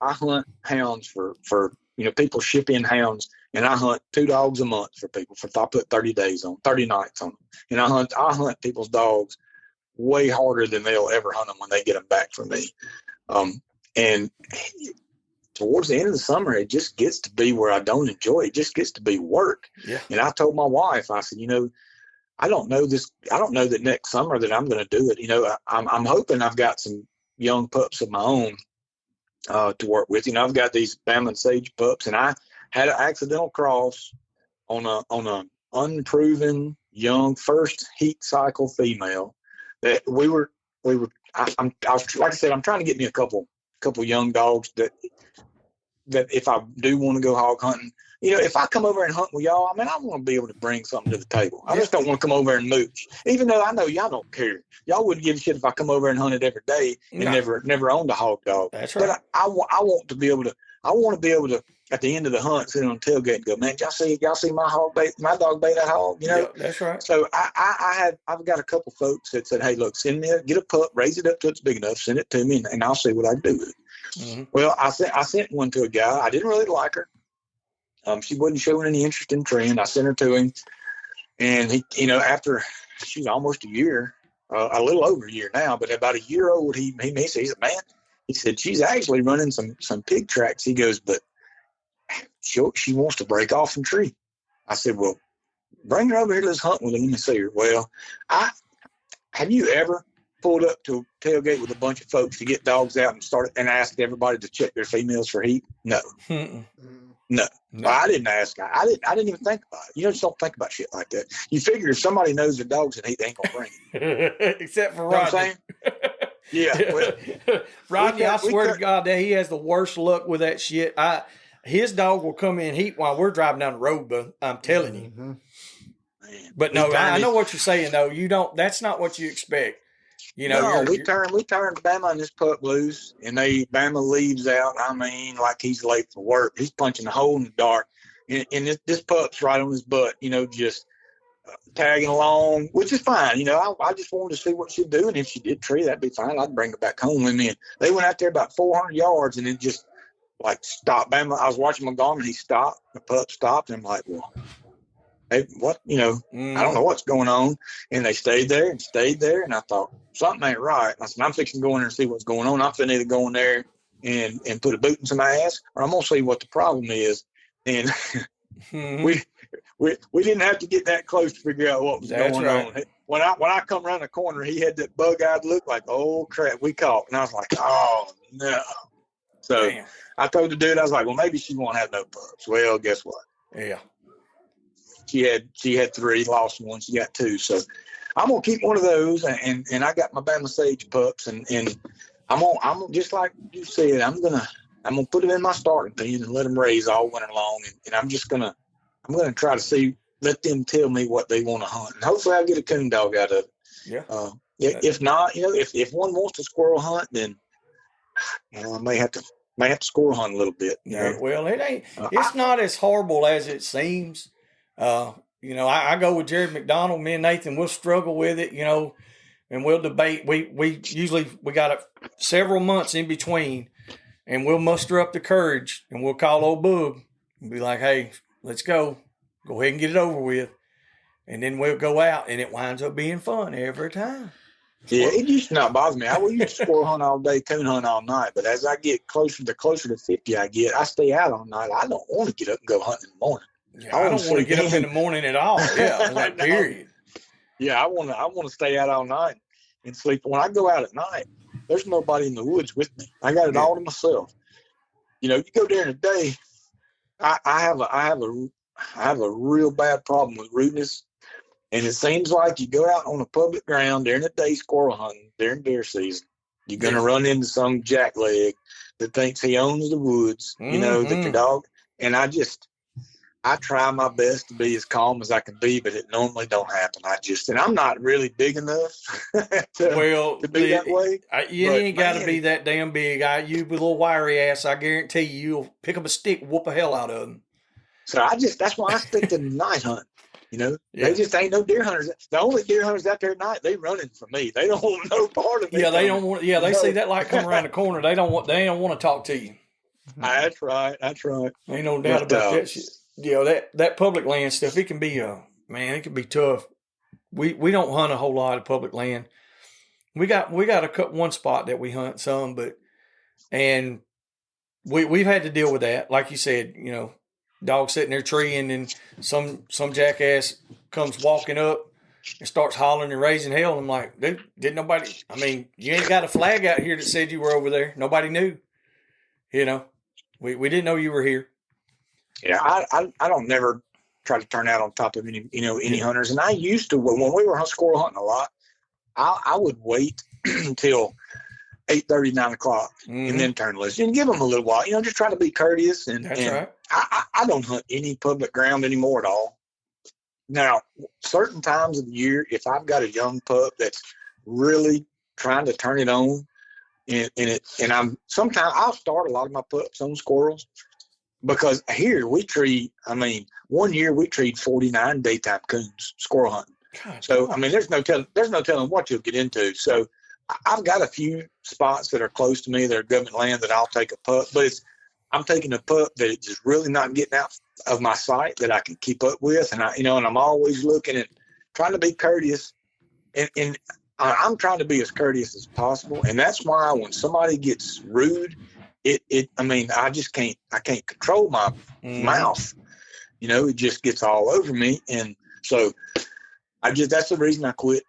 hunt hounds for people ship in hounds, and I hunt 2 dogs a month for people. I put 30 nights on them, and I hunt people's dogs way harder than they'll ever hunt them when they get them back from me. And towards the end of the summer, it just gets to be where I don't enjoy it. It just gets to be work. Yeah. And I told my wife, I said, I don't know that next summer that I'm going to do it. I'm hoping I've got some young pups of my own to work with. I've got these Bama and Sage pups, and I had an accidental cross on a unproven young first heat cycle female that I was, like I said, I'm trying to get me a couple young dogs that if I do want to go hog hunting, if I come over and hunt with y'all, I want to be able to bring something to the table. I just don't want to come over and mooch, even though I know y'all don't care. Y'all wouldn't give a shit if I come over and hunted every day and never owned a hog dog. That's right. But I want to be able to, at the end of the hunt, sit on the tailgate and go, man, y'all see my dog bait that hog, Yeah, that's right. So I've got a couple folks that said, hey, look, get a pup, raise it up till it's big enough, send it to me, and I'll see what I can do with it. Mm-hmm. Well, I sent one to a guy. I didn't really like her. She wasn't showing any interest in trend. I sent her to him, and he, after she's almost a year, a little over a year now, but about a year old, he said, man, he said, she's actually running some pig tracks. He goes, but she wants to break off from tree. I said, well, bring her over here. Let's hunt with her. Let me see her. Well, have you ever pulled up to a tailgate with a bunch of folks to get dogs out and asked everybody to check their females for heat? No. No. Well, I didn't ask. I didn't even think about it. You just don't think about shit like that. You figure if somebody knows their dog's in heat, they ain't gonna bring it. Except for Rodney. Rodney. You know what I'm saying? Yeah. Well, Rodney, I swear to God that he has the worst luck with that shit. His dog will come in heat while we're driving down the road, but I'm telling you. Man, but no, I know what you're saying though. You don't. That's not what you expect. We turned Bama and this pup loose, and Bama leaves out. Like he's late for work. He's punching a hole in the dark, and this pup's right on his butt. Just tagging along, which is fine. I just wanted to see what she'd do, and if she did tree, that'd be fine. I'd bring her back home with me. And they went out there about 400 yards, and then just like stopped. Bama, I was watching my Garmin. He stopped. The pup stopped, and I'm like, well, hey, what? I don't know what's going on. And they stayed there, and I thought, something ain't right. I said, I'm fixing to go in there and see what's going on. I'm finna either go in there and put a boot in some ass, or I'm gonna see what the problem is. And we didn't have to get that close to figure out what was going on. When I come around the corner, he had that bug-eyed look like, oh crap, we caught. And I was like, oh no. So damn. I told the dude, I was like, well, maybe she won't have no pups. Well, guess what? Yeah. She had 3, lost one. She got 2. So I'm gonna keep one of those, and I got my Bama Sage pups, and I'm just like you said, I'm gonna put them in my starting pen and let them raise all winter long, and I'm gonna try to let them tell me what they want to hunt, and hopefully I'll get a coon dog out of it. Yeah. If not, if one wants to squirrel hunt, then I may have to squirrel hunt a little bit. Yeah. Well, it ain't. It's not as horrible as it seems. I go with Jared McDonald. Me and Nathan, we'll struggle with it, and we'll debate. We usually got several months in between, and we'll muster up the courage, and we'll call old Boog and be like, hey, let's go. Go ahead and get it over with. And then we'll go out, and it winds up being fun every time. Yeah, it used to not bother me. I used to squirrel hunt all day, coon hunt all night. But as I get closer to 50 I stay out all night. I don't want to get up and go hunt in the morning. Yeah, I don't want to get up in the morning at all. Yeah, period. Yeah, I want to stay out all night and sleep. When I go out at night, there's nobody in the woods with me. I got it all to myself. You go during the day. I have a real bad problem with rudeness, and it seems like you go out on a public ground during the day squirrel hunting during deer season, you're gonna run into some jackleg that thinks he owns the woods. That your dog. And I try my best to be as calm as I can be, but it normally don't happen. And I'm not really big enough to be that way. You ain't got to be that damn big. You with a little wiry ass, I guarantee you'll pick up a stick, whoop the hell out of them. So that's why I stick to night hunt. They just ain't no deer hunters. The only deer hunters out there at night, they running from me. They don't want no part of me. Yeah, they don't want. Yeah, they see that light come around the corner. They don't want to talk to you. That's right. That's right. Ain't no doubt But about that shit. That public land stuff, it can be man, it can be tough. We don't hunt a whole lot of public land. We got one spot that we hunt some, and we've had to deal with that. Like you said, dog sitting there treeing, and some jackass comes walking up and starts hollering and raising hell. I'm like, did nobody? I mean, you ain't got a flag out here that said you were over there. Nobody knew. We didn't know you were here. Yeah, I don't never try to turn out on top of any hunters. And I used to, when we were squirrel hunting a lot, I would wait until 8:30, 9 o'clock, and then turn loose and give them a little while. Just trying to be courteous. And That's right. I don't hunt any public ground anymore at all. Now, certain times of the year, if I've got a young pup that's really trying to turn it on, and sometimes I'll start a lot of my pups on squirrels, because here we treat, one year we treat 49 daytime coons squirrel hunting. God, so I mean, there's no telling what you'll get into. So I've got a few spots that are close to me that are government land that I'll take a pup, but I'm taking a pup that is really not getting out of my sight that I can keep up with, and I'm always looking and trying to be courteous, and I'm trying to be as courteous as possible, and that's why when somebody gets rude, I just can't control my mouth, it just gets all over me, and so that's the reason I quit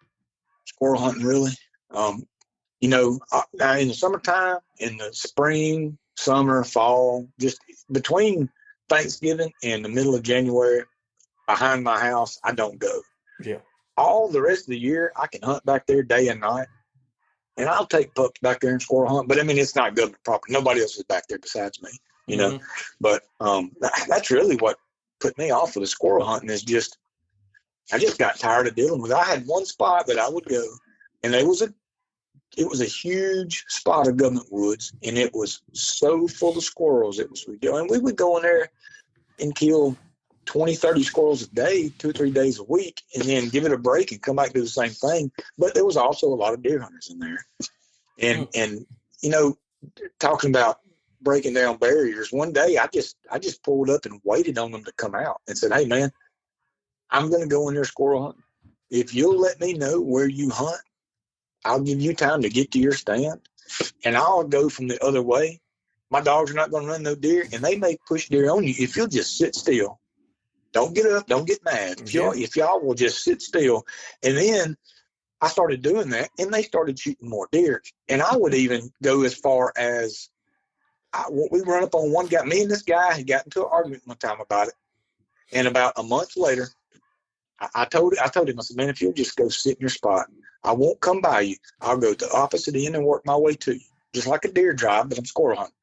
squirrel hunting, really. In the summertime, in the spring, summer, fall, just between Thanksgiving and the middle of January, behind my house, I don't go. Yeah. All the rest of the year, I can hunt back there day and night, and I'll take pups back there and squirrel hunt. But it's not government property. Nobody else is back there besides me, know. But that's really what put me off of the squirrel hunting is just I just got tired of dealing with it. I had one spot that I would go, and it was a huge spot of government woods, and it was so full of squirrels. It was ridiculous. And we would go in there and kill 20, 30 squirrels a day, 2 or 3 days a week, and then give it a break and come back and do the same thing. But there was also a lot of deer hunters in there. And talking about breaking down barriers, one day I just pulled up and waited on them to come out and said, "Hey, man, I'm going to go in there squirrel hunting. If you'll let me know where you hunt, I'll give you time to get to your stand, and I'll go from the other way. My dogs are not going to run no deer, and they may push deer on you if you'll just sit still. Don't get up. Don't get mad. If y'all will just sit still." And then I started doing that, and they started shooting more deer. And I would even go as far as we run up on one guy. Me and this guy had got into an argument one time about it. And about a month later, I told him, I said, "Man, if you'll just go sit in your spot, I won't come by you. I'll go to the opposite end and work my way to you, just like a deer drive, but I'm squirrel hunting."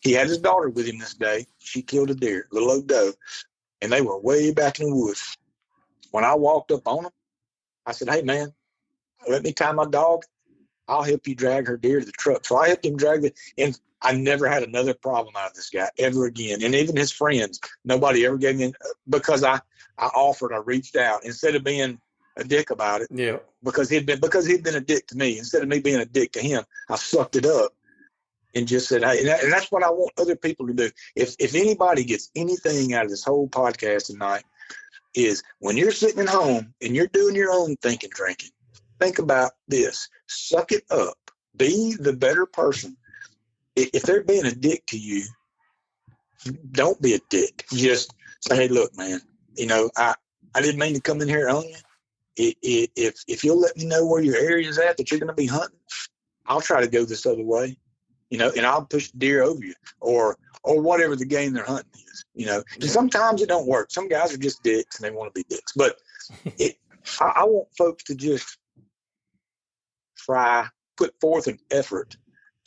He had his daughter with him this day. She killed a deer, little old doe, and they were way back in the woods. When I walked up on them, I said, "Hey, man, let me tie my dog. I'll help you drag her deer to the truck." So I helped him drag it, and I never had another problem out of this guy ever again. And even his friends, nobody ever gave me, because I offered, I reached out instead of being a dick about it. Yeah. Because he'd been a dick to me. Instead of me being a dick to him, I sucked it up and just said, "Hey," and that's what I want other people to do. If anybody gets anything out of this whole podcast tonight, is when you're sitting at home and you're doing your own thinking, drinking, think about this. Suck it up. Be the better person. If they're being a dick to you, don't be a dick. Just say, "Hey, look, man, I didn't mean to come in here on you. If you'll let me know where your area is at that you're going to be hunting, I'll try to go this other way, and I'll push the deer over you or whatever the game they're hunting is, And sometimes it don't work. Some guys are just dicks and they want to be dicks, but I want folks to just put forth an effort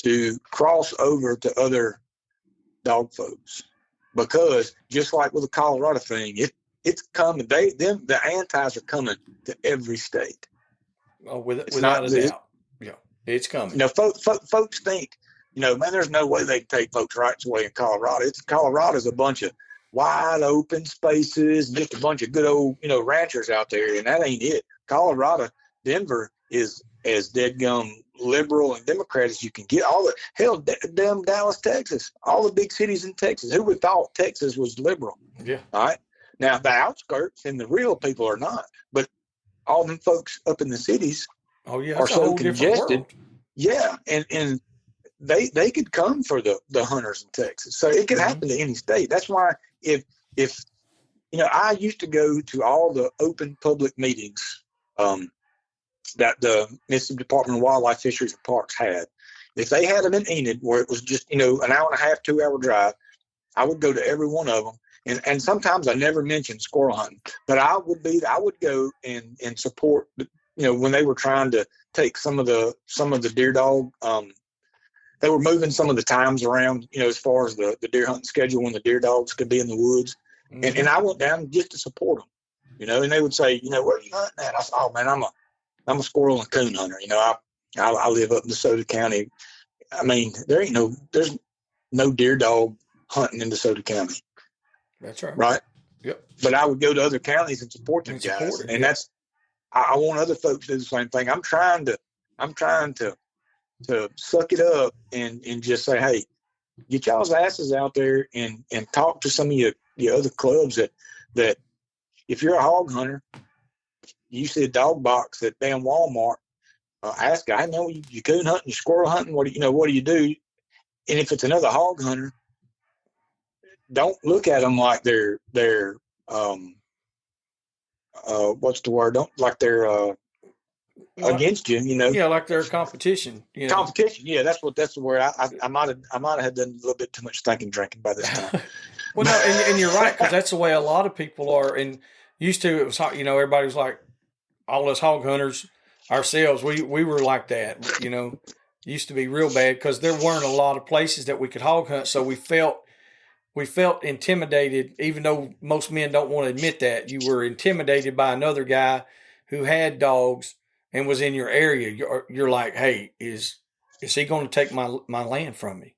to cross over to other dog folks, because just like with the Colorado thing, it's coming. The antis are coming to every state. Oh, without a doubt. Yeah, it's coming. Folks think, man, there's no way they can take folks' rights away in Colorado. Colorado's a bunch of wide open spaces and just a bunch of good old, ranchers out there, and that ain't it. Colorado, Denver is as deadgum liberal and Democrat as you can get. Damn Dallas, Texas, all the big cities in Texas. Who would thought Texas was liberal? Yeah. All right. Now the outskirts and the real people are not, but all them folks up in the cities are so congested. Yeah, and they could come for the hunters in Texas. So it could happen to any state. That's why if I used to go to all the open public meetings that the Mississippi Department of Wildlife, Fisheries, and Parks had. If they had them in Enid, where it was just, an hour and a half, 2 hour drive, I would go to every one of them. And sometimes I never mentioned squirrel hunting, but I would go and support, when they were trying to take some of the deer dog, they were moving some of the times around, as far as the deer hunting schedule when the deer dogs could be in the woods. Mm-hmm. And I went down just to support them, and they would say, where are you hunting at? I said, oh man, I'm a squirrel and coon hunter. I live up in DeSoto County. I mean, there's no deer dog hunting in DeSoto County. That's right. Right. Yep. But I would go to other counties and support them guys. And that's, I want other folks to do the same thing. I'm trying to suck it up and just say, hey, get y'all's asses out there and talk to some of your other clubs that if you're a hog hunter, you see a dog box at damn Walmart, ask guy, you coon hunting, you squirrel hunting, what do you do? And if it's another hog hunter, don't look at them like they're what's the word? Don't like they're against you, Yeah, like they're competition. Competition, yeah, that's the word. I might have had done a little bit too much drinking by this time. Well, no, and you're right, because that's the way a lot of people are. And used to, it was everybody was like, all us hog hunters ourselves, we were like that. Used to be real bad because there weren't a lot of places that we could hog hunt, so we felt intimidated, even though most men don't want to admit that. You were intimidated by another guy who had dogs and was in your area. You're like, hey, is he going to take my land from me?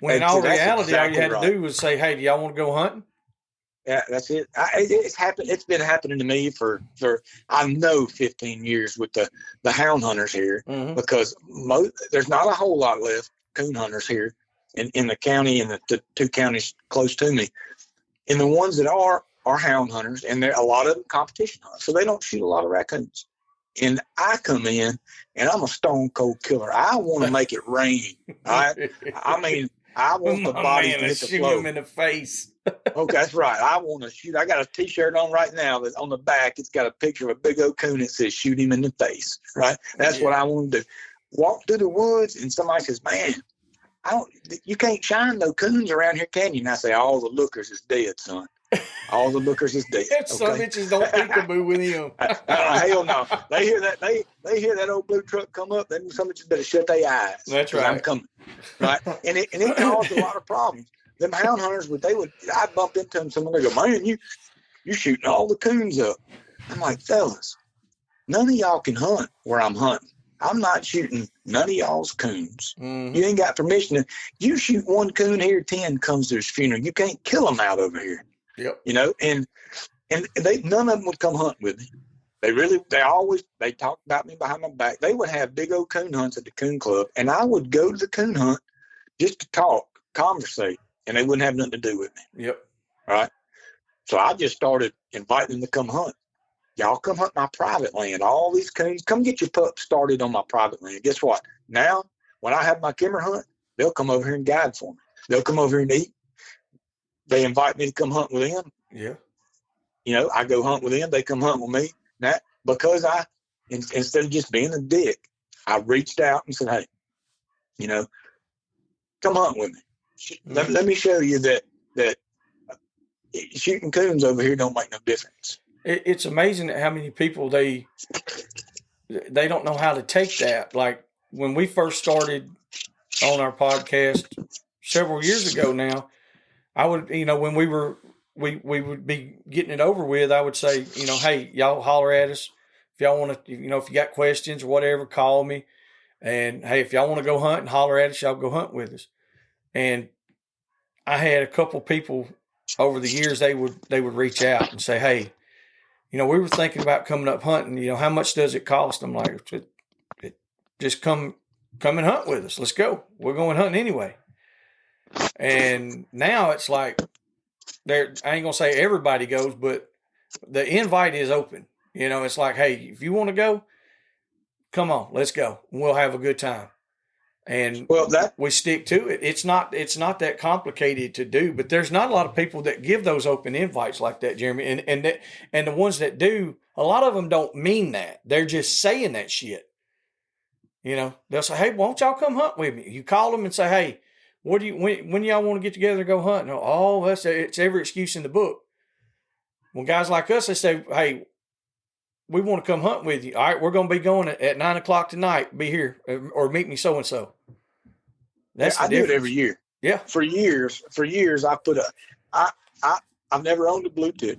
When in all reality, all you had to do was say, hey, do y'all want to go hunting? Yeah, that's it. It's happened. It's been happening to me for I know 15 years with the hound hunters here, mm-hmm. because there's not a whole lot left coon hunters here in the county and the two counties close to me. And the ones that are hound hunters, and a lot of them competition hunters, so they don't shoot a lot of raccoons. And I come in, and I'm a stone cold killer. I want to make it rain. I mean, I want the body to hit the floor. Shoot him in the face. Okay, that's right. I want to shoot. I got a T-shirt on right now that on the back, it's got a picture of a big old coon that says "shoot him in the face." Right. That's what I want to do. Walk through the woods, and somebody says, "Man, you can't shine no coons around here, can you?" And I say, "All the lookers is dead, son. All the lookers is dead." Okay? Some bitches don't peekaboo with him. Hell no. They hear that. They hear that old blue truck come up. Then some bitches better shut their eyes. That's right. I'm coming. Right. And it caused a lot of problems. Them hound hunters I'd bump into them. Someone would go, "Man, you shooting all the coons up." I'm like, fellas, none of y'all can hunt where I'm hunting. I'm not shooting none of y'all's coons. Mm-hmm. You ain't got permission. You shoot one coon here, 10 comes to his funeral. You can't kill them out over here. Yep. And none of them would come hunt with me. They talked about me behind my back. They would have big old coon hunts at the coon club, and I would go to the coon hunt just to talk, conversate, and they wouldn't have nothing to do with me. Yep. All right. So I just started inviting them to come hunt. Y'all come hunt my private land. All these coons, come get your pups started on my private land. Guess what? Now, when I have my kimmer hunt, they'll come over here and guide for me. They'll come over here and eat. They invite me to come hunt with them. Yeah. I go hunt with them. They come hunt with me. That because instead of just being a dick, I reached out and said, hey, come hunt with me. Let me show you that shooting coons over here don't make no difference. It's amazing how many people they don't know how to take that. Like when we first started on our podcast several years ago now, I would, when we would be getting it over with, I would say, hey, y'all holler at us. If y'all want to, if you got questions or whatever, call me. And hey, if y'all want to go hunt and holler at us, y'all go hunt with us. And I had a couple people over the years, they would reach out and say, hey, we were thinking about coming up hunting. How much does it cost? I'm like, just come come and hunt with us. Let's go. We're going hunting anyway. And now it's like, I ain't going to say everybody goes, but the invite is open. You know, it's like, hey, if you want to go, come on, let's go. We'll have a good time. And we stick to it. It's not that complicated to do, but there's not a lot of people that give those open invites like that, Jeremy. And the ones that do, a lot of them don't mean that. They're just saying that shit. You know, they'll say, hey, won't y'all come hunt with me? You call them and say, hey, when y'all want to get together and go hunt? Oh, it's every excuse in the book. When guys like us, they say, hey, we want to come hunt with you. All right, we're going to be going at 9 o'clock tonight. Be here or meet me so-and-so. I do it every year. Yeah. For years, I've never owned a blue tick,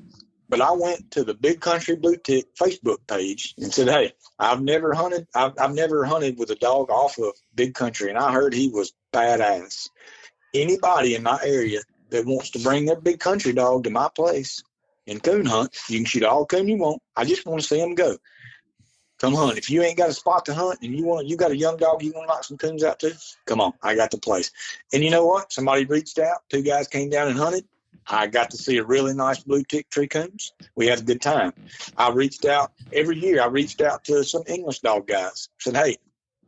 but I went to the Big Country Blue Tick Facebook page and said, hey, I've never hunted with a dog off of Big Country, and I heard he was badass. Anybody in my area that wants to bring their Big Country dog to my place and coon hunt, you can shoot all coon you want. I just want to see them go. Come hunt. If you ain't got a spot to hunt and you got a young dog you want to knock some coons out to, come on, I got the place. And you know what? Somebody reached out. 2 guys came down and hunted. I got to see a really nice blue tick tree coons. We had a good time. I reached out every year. I reached out to some English dog guys. Said, hey,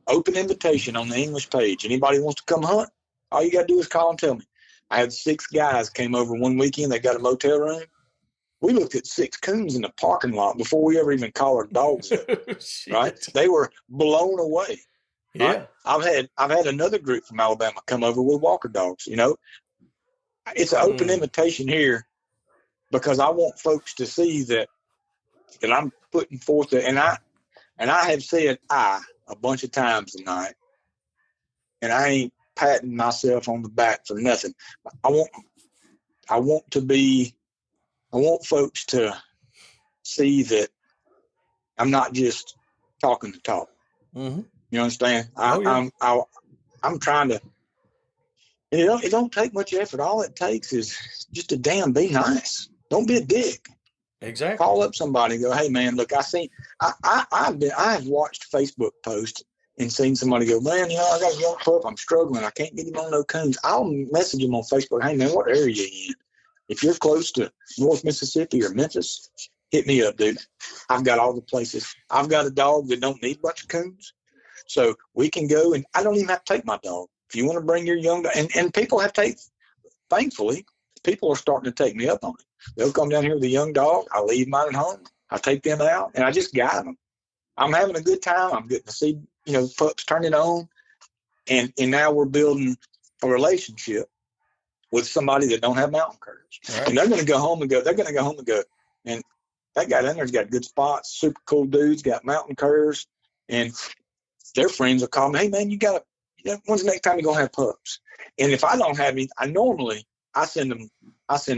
open invitation on the English page. Anybody wants to come hunt? All you got to do is call and tell me. I had 6 guys came over one weekend. They got a motel room. We looked at 6 coons in the parking lot before we ever even collared dogs up, right? They were blown away. Yeah. Right? I've had another group from Alabama come over with walker dogs. You know, it's an open invitation here because I want folks to see that I'm putting forth and I have said a bunch of times tonight, and I ain't patting myself on the back for nothing. I want folks to see that I'm not just talking the talk. Mm-hmm. You understand? Yeah. I'm trying to. It don't take much effort. All it takes is just a damn be nice. Don't be a dick. Exactly. Call up somebody and go, hey man, look, I've watched Facebook posts and seen somebody go, man, I got a young pup. I'm struggling. I can't get him on no coons. I'll message him on Facebook. Hey man, what area are you in? If you're close to North Mississippi or Memphis, hit me up, dude. I've got all the places. I've got a dog that don't need a bunch of coons. So we can go, and I don't even have to take my dog. If you want to bring your young dog, and people thankfully, people are starting to take me up on it. They'll come down here with a young dog. I leave mine at home. I take them out, and I just guide them. I'm having a good time. I'm getting to see, pups turn it on. And now we're building a relationship with somebody that don't have mountain curs. Right. And they're going to go home and go, and that guy down there's got good spots, super cool dudes, got mountain curs, and their friends will call me, hey man, when's the next time you're going to have pups? And if I don't have any, I send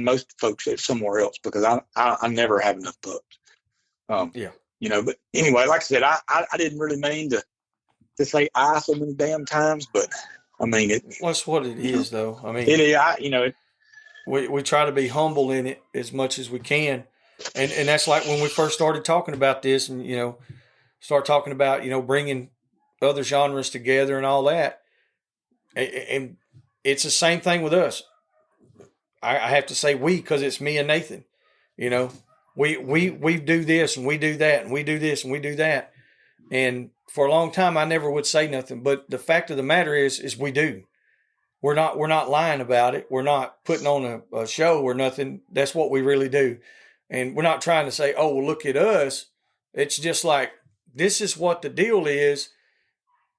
most folks somewhere else because I never have enough pups. But anyway, like I said, I didn't really mean to say so many damn times, but I mean, that's what it is, though. I mean, we try to be humble in it as much as we can, and that's like when we first started talking about this, and start talking about bringing other genres together and all that, and it's the same thing with us. I have to say we because it's me and Nathan. We do this and we do that and we do this and we do that, and for a long time I never would say nothing. But the fact of the matter is we do. We're not lying about it. We're not putting on a show or nothing. That's what we really do. And we're not trying to say, oh, well, look at us. It's just like, this is what the deal is.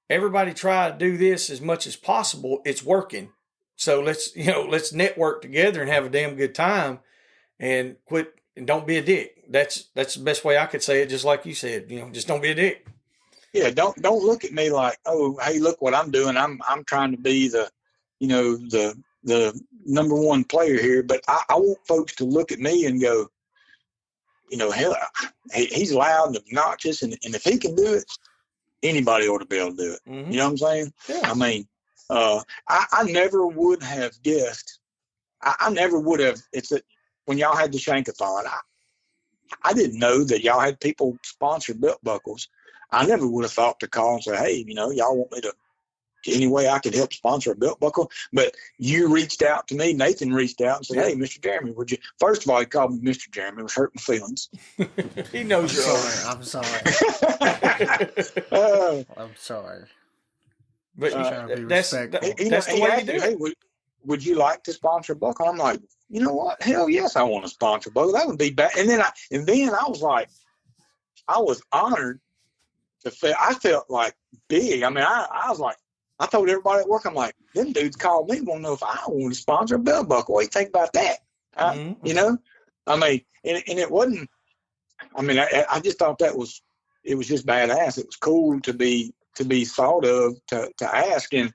Everybody try to do this as much as possible. It's working. So let's network together and have a damn good time and quit and don't be a dick. That's the best way I could say it. Just like you said, just don't be a dick. Yeah. Don't look at me like, oh, hey, look what I'm doing. I'm trying to be the number one player here, but I want folks to look at me and go, hell, he's loud and obnoxious, and if he can do it, anybody ought to be able to do it. Mm-hmm. You know what I'm saying? Yeah. I mean, I never would have guessed. I never would have. It's that when y'all had the Shankathon, I didn't know that y'all had people sponsor belt buckles. I never would have thought to call and say, hey, y'all want me to any way I could help sponsor a belt buckle. But you reached out to me. Nathan reached out and said, "Hey, Mr. Jeremy, would you?" First of all, he called me Mr. Jeremy. It was hurting feelings. He knows you're sorry. I'm sorry. I'm sorry. But trying to be that's respectful. that's the way you do it. Hey, would you like to sponsor a buckle? I'm like, you know what? Hell yes, I want to sponsor a buckle. That would be bad. And then I was like, I was honored to feel. I felt like big. I mean, I was like, I told everybody at work, I'm like, them dudes called me, want to know if I want to sponsor a belt buckle. What do you think about that? You know, I mean, and it wasn't. I mean, I just thought it was just badass. It was cool to be thought of to ask. And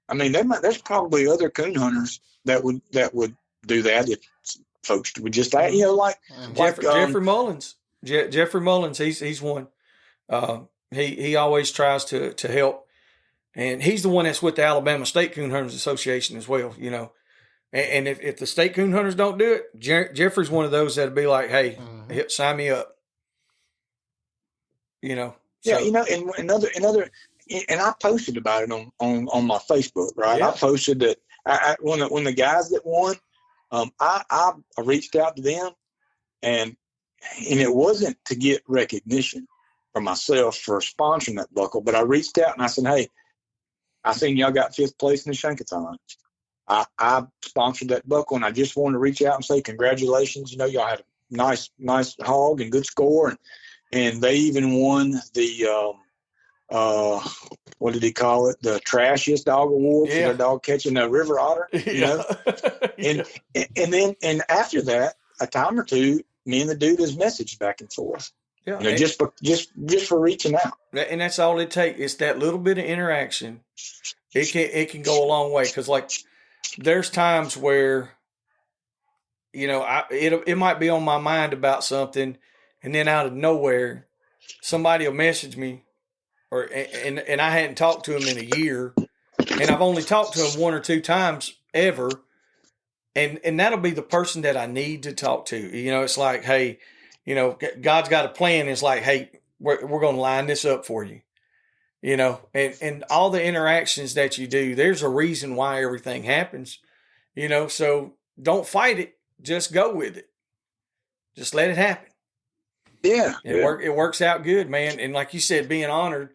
I mean, there's probably other coon hunters that would do that if folks would just ask, you know, like Jeffrey Mullins. Jeffrey Mullins, he's one. He always tries to help, and he's the one that's with the Alabama State Coon Hunters Association as well. You know, and if the state coon hunters don't do it, Jeffrey's one of those that'd be like, "Hey, sign me up." You know. Yeah, you know, and another, and I posted about it on my Facebook, right? Yeah. I posted that when the guys that won, I reached out to them, and it wasn't to get recognition for myself for sponsoring that buckle, but I reached out and I said, "Hey, I seen y'all got 5th place in the Shankathon. I sponsored that buckle, and I just wanted to reach out and say congratulations. You know, y'all had a nice hog and good score, and they even won the what did he call it? The trashiest dog award for their dog catching a river otter. You know, and after that, a time or two, me and the dude has messaged back and forth. Yeah, you know, just for reaching out. And that's all it takes. It's that little bit of interaction. It can go a long way, because like there's times where, you know, it might be on my mind about something, and then out of nowhere, somebody will message me, and I hadn't talked to him in a year, and I've only talked to him 1 or 2 times ever, and that'll be the person that I need to talk to. You know, it's like, hey, you know, God's got a plan. It's like, hey, we're going to line this up for you. You know, and all the interactions that you do, there's a reason why everything happens. You know, so don't fight it. Just go with it. Just let it happen. Yeah. It works out good, man. And like you said, being honored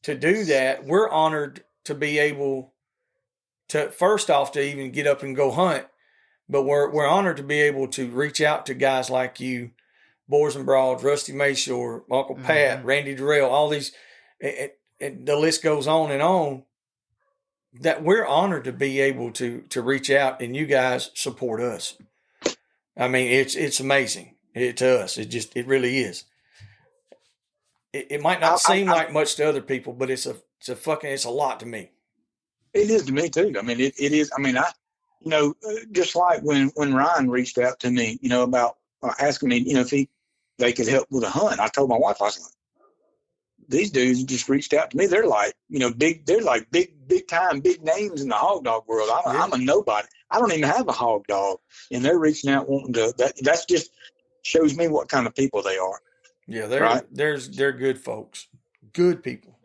to do that, we're honored to be able to, first off, to even get up and go hunt. But we're honored to be able to reach out to guys like you, Boars N Broads, Rusty Mayshore, Uncle Pat, Randy Durrell, all these, and the list goes on, that we're honored to be able to reach out, and you guys support us. I mean, it's amazing to us. It really is. It might not seem like much to other people, but it's a lot to me. It is to me too. I mean, it is. I mean, you know, just like when Ryan reached out to me, you know, about asking me, you know, if they could help with a hunt. I told my wife, I was like, these dudes just reached out to me. They're like, you know, big time, big names in the hog dog world. I'm a nobody. I don't even have a hog dog, and they're reaching out wanting to. That's just shows me what kind of people they are. Yeah, they're good folks, good people,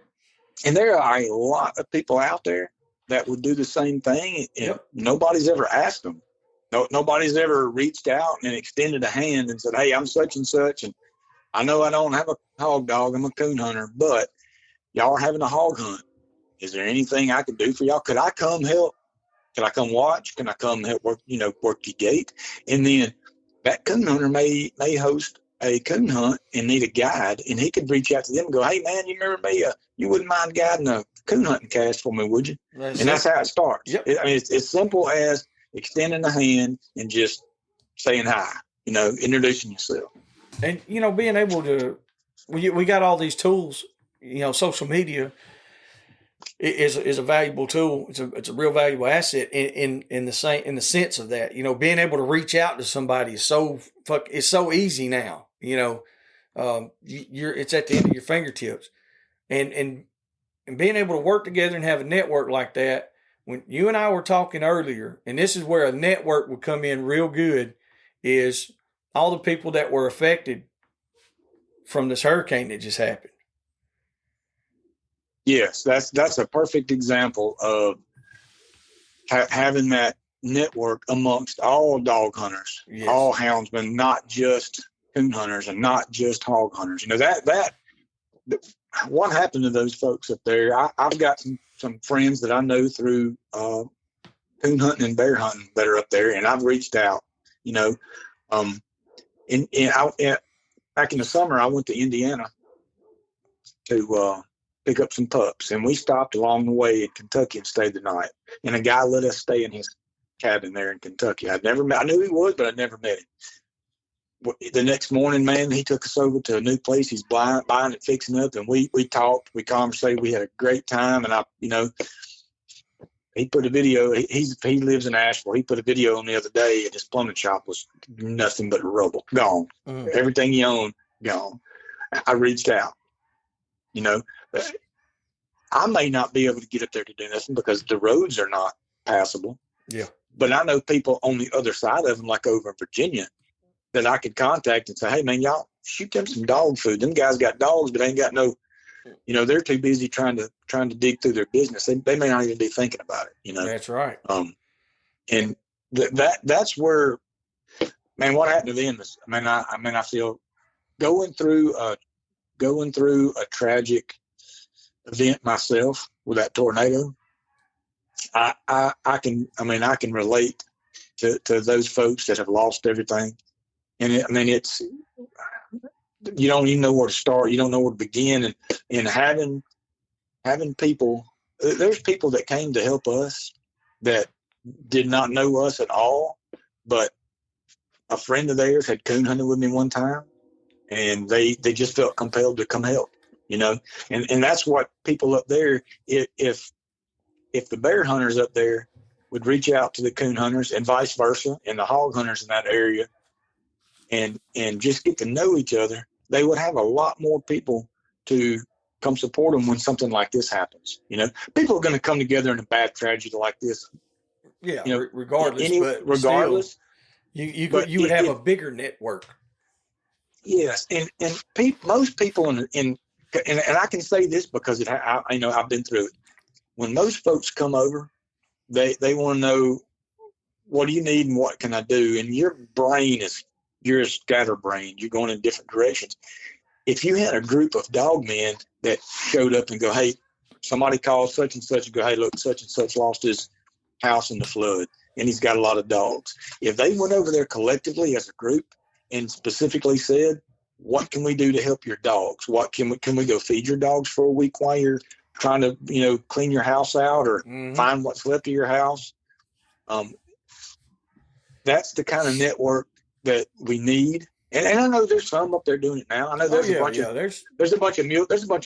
and there are a lot of people out there that would do the same thing, and nobody's ever asked them. Nobody's ever reached out and extended a hand and said, "Hey, I'm such and such, and I know I don't have a hog dog. I'm a coon hunter, but y'all are having a hog hunt. Is there anything I could do for y'all? Could I come help? Can I come watch? Can I come help work your gate?" And then that coon hunter may host a coon hunt and need a guide, and he could reach out to them and go, "Hey, man, you remember me? You wouldn't mind guiding a coon hunting cast for me, would you?" That's how it starts. Yep. I mean, it's as simple as extending a hand and just saying hi, you know, introducing yourself. And, you know, being able to, we got all these tools, you know, social media is a valuable tool. It's a real valuable asset in the sense of that, you know, being able to reach out to somebody is so easy now, you know, it's at the end of your fingertips, and being able to work together and have a network like that. When you and I were talking earlier, and this is where a network would come in real good, is all the people that were affected from this hurricane that just happened. Yes, that's a perfect example of having that network amongst all dog hunters, Yes. all houndsmen, not just coon hunters and not just hog hunters. You know, that what happened to those folks up there? I've got some friends that I know through coon hunting and bear hunting that are up there, and I've reached out. You know, back in the summer, I went to Indiana to pick up some pups, and we stopped along the way in Kentucky and stayed the night. And a guy let us stay in his cabin there in Kentucky. I knew he would, but I'd never met him. The next morning, man, he took us over to a new place he's buying and fixing up, and we talked, we conversated, we had a great time. And he put a video. He lives in Asheville. He put a video on the other day, and his plumbing shop was nothing but rubble, gone. Everything he owned, gone. I reached out. You know, I may not be able to get up there to do nothing because the roads are not passable. Yeah. But I know people on the other side of them, like over in Virginia, that I could contact and say, hey, man, y'all shoot them some dog food. Them guys got dogs, but they ain't got no, they're too busy trying to dig through their business. They may not even be thinking about it, you know. That's right. And that's where, man, what happened to them is, I feel going through a tragic event myself with that tornado. I can relate to those folks that have lost everything. And it's, you don't even know where to start. You don't know where to begin. And having people, there's people that came to help us that did not know us at all, but a friend of theirs had coon hunted with me one time, and they just felt compelled to come help, you know. And that's what people up there, if the bear hunters up there would reach out to the coon hunters and vice versa, and the hog hunters in that area, and just get to know each other, they would have a lot more people to come support them when something like this happens. You know, people are going to come together in a bad tragedy like this. Yeah, you know, regardless. Regardless, still, you would have a bigger network. Yes, and most people and I can say this because I've been through it. When most folks come over, they want to know, what do you need and what can I do? And you're a scatterbrained. You're going in different directions. If you had a group of dog men that showed up and go, hey, somebody called such and such and go, hey, look, such and such lost his house in the flood and he's got a lot of dogs. If they went over there collectively as a group and specifically said, what can we do to help your dogs? What can we go feed your dogs for a week while you're trying to, clean your house out or find what's left of your house? That's the kind of network that we need. And I know there's some up there doing it now. I know there's a bunch of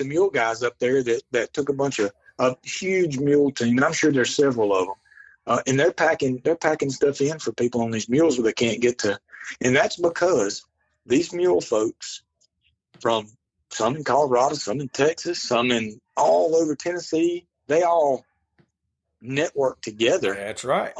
mule guys up there that took a bunch of a huge mule team, and I'm sure there's several of them. And they're packing stuff in for people on these mules where they can't get to. And that's because these mule folks, from some in Colorado, some in Texas, some in all over Tennessee, they all network together. That's right.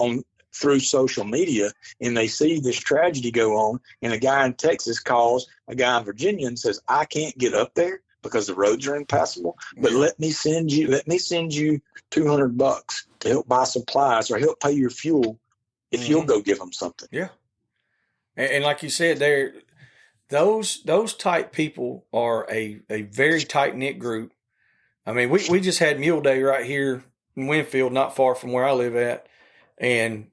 Through social media, and they see this tragedy go on, and a guy in Texas calls a guy in Virginia and says, I can't get up there because the roads are impassable, but let me send you $200 to help buy supplies or help pay your fuel if you'll go give them something. Yeah. And like you said, those type people are a very tight-knit group. I mean, we just had Mule Day right here in Winfield, not far from where I live at, and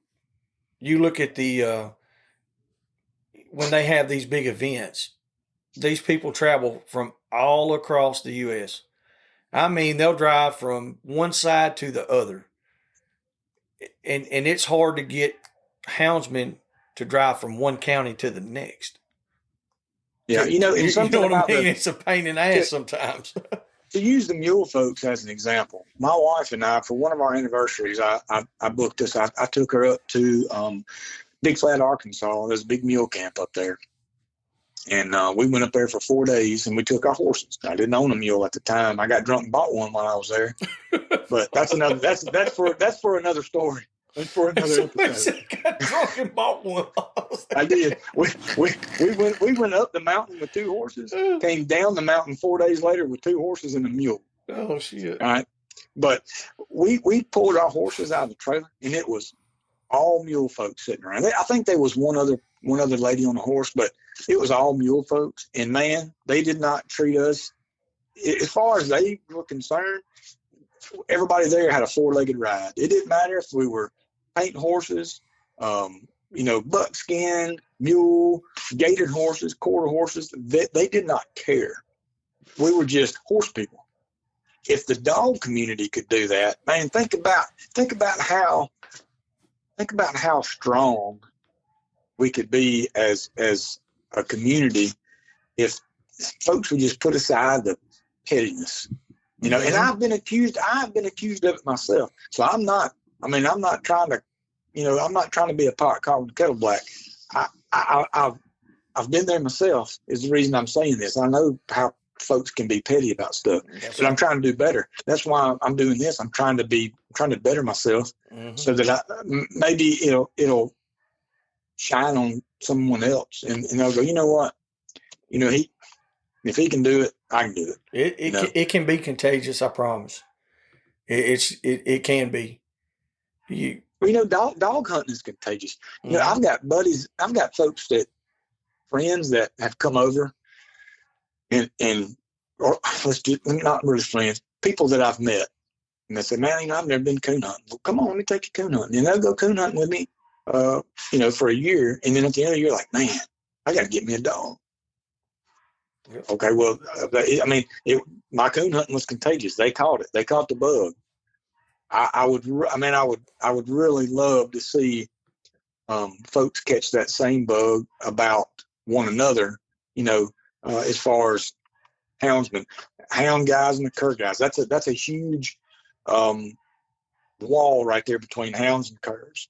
you look at when they have these big events, these people travel from all across the U.S. I mean, they'll drive from one side to the other. And it's hard to get houndsmen to drive from one county to the next. Yeah, you know what I mean? It's a pain in the ass sometimes. To use the mule folks as an example, my wife and I, for one of our anniversaries, I booked this. I took her up to Big Flat, Arkansas. There's a big mule camp up there. And we went up there for 4 days, and we took our horses. I didn't own a mule at the time. I got drunk and bought one while I was there. But that's for another story. That's for another episode. Got drunk and bought one. I did. We went up the mountain with 2 horses. Came down the mountain 4 days later with 2 horses and a mule. Oh shit! All right, but we pulled our horses out of the trailer, and it was all mule folks sitting around. I think there was one other lady on a horse, but it was all mule folks. And man, they did not treat us, as far as they were concerned. Everybody there had a 4-legged ride. It didn't matter if we were painting horses, buckskin, mule, gaitered horses, quarter horses. They did not care. We were just horse people. If the dog community could do that, man, think about how strong we could be as a community if folks would just put aside the pettiness. And I've been accused of it myself. So I'm not trying to be a pot calling the kettle black. I've been there myself is the reason I'm saying this. I know how folks can be petty about stuff, but I'm trying to do better. That's why I'm doing this. I'm trying to better myself so that maybe it'll shine on someone else and they'll go, you know what? If he can do it, I can do it. It can be contagious. I promise. It can be. Dog hunting is contagious. I've got buddies. I've got friends that have come over, or let's just not really friends, people that I've met, and they say, "Man, I've never been coon hunting." Well, come on, let me take you coon hunting, and they'll go coon hunting with me, for a year, and then at the end of the year, like, man, I got to get me a dog. Okay, well, my coon hunting was contagious. They caught it. They caught the bug. I would really love to see folks catch that same bug about one another. As far as hound guys and the cur guys, that's a huge wall right there between hounds and curs,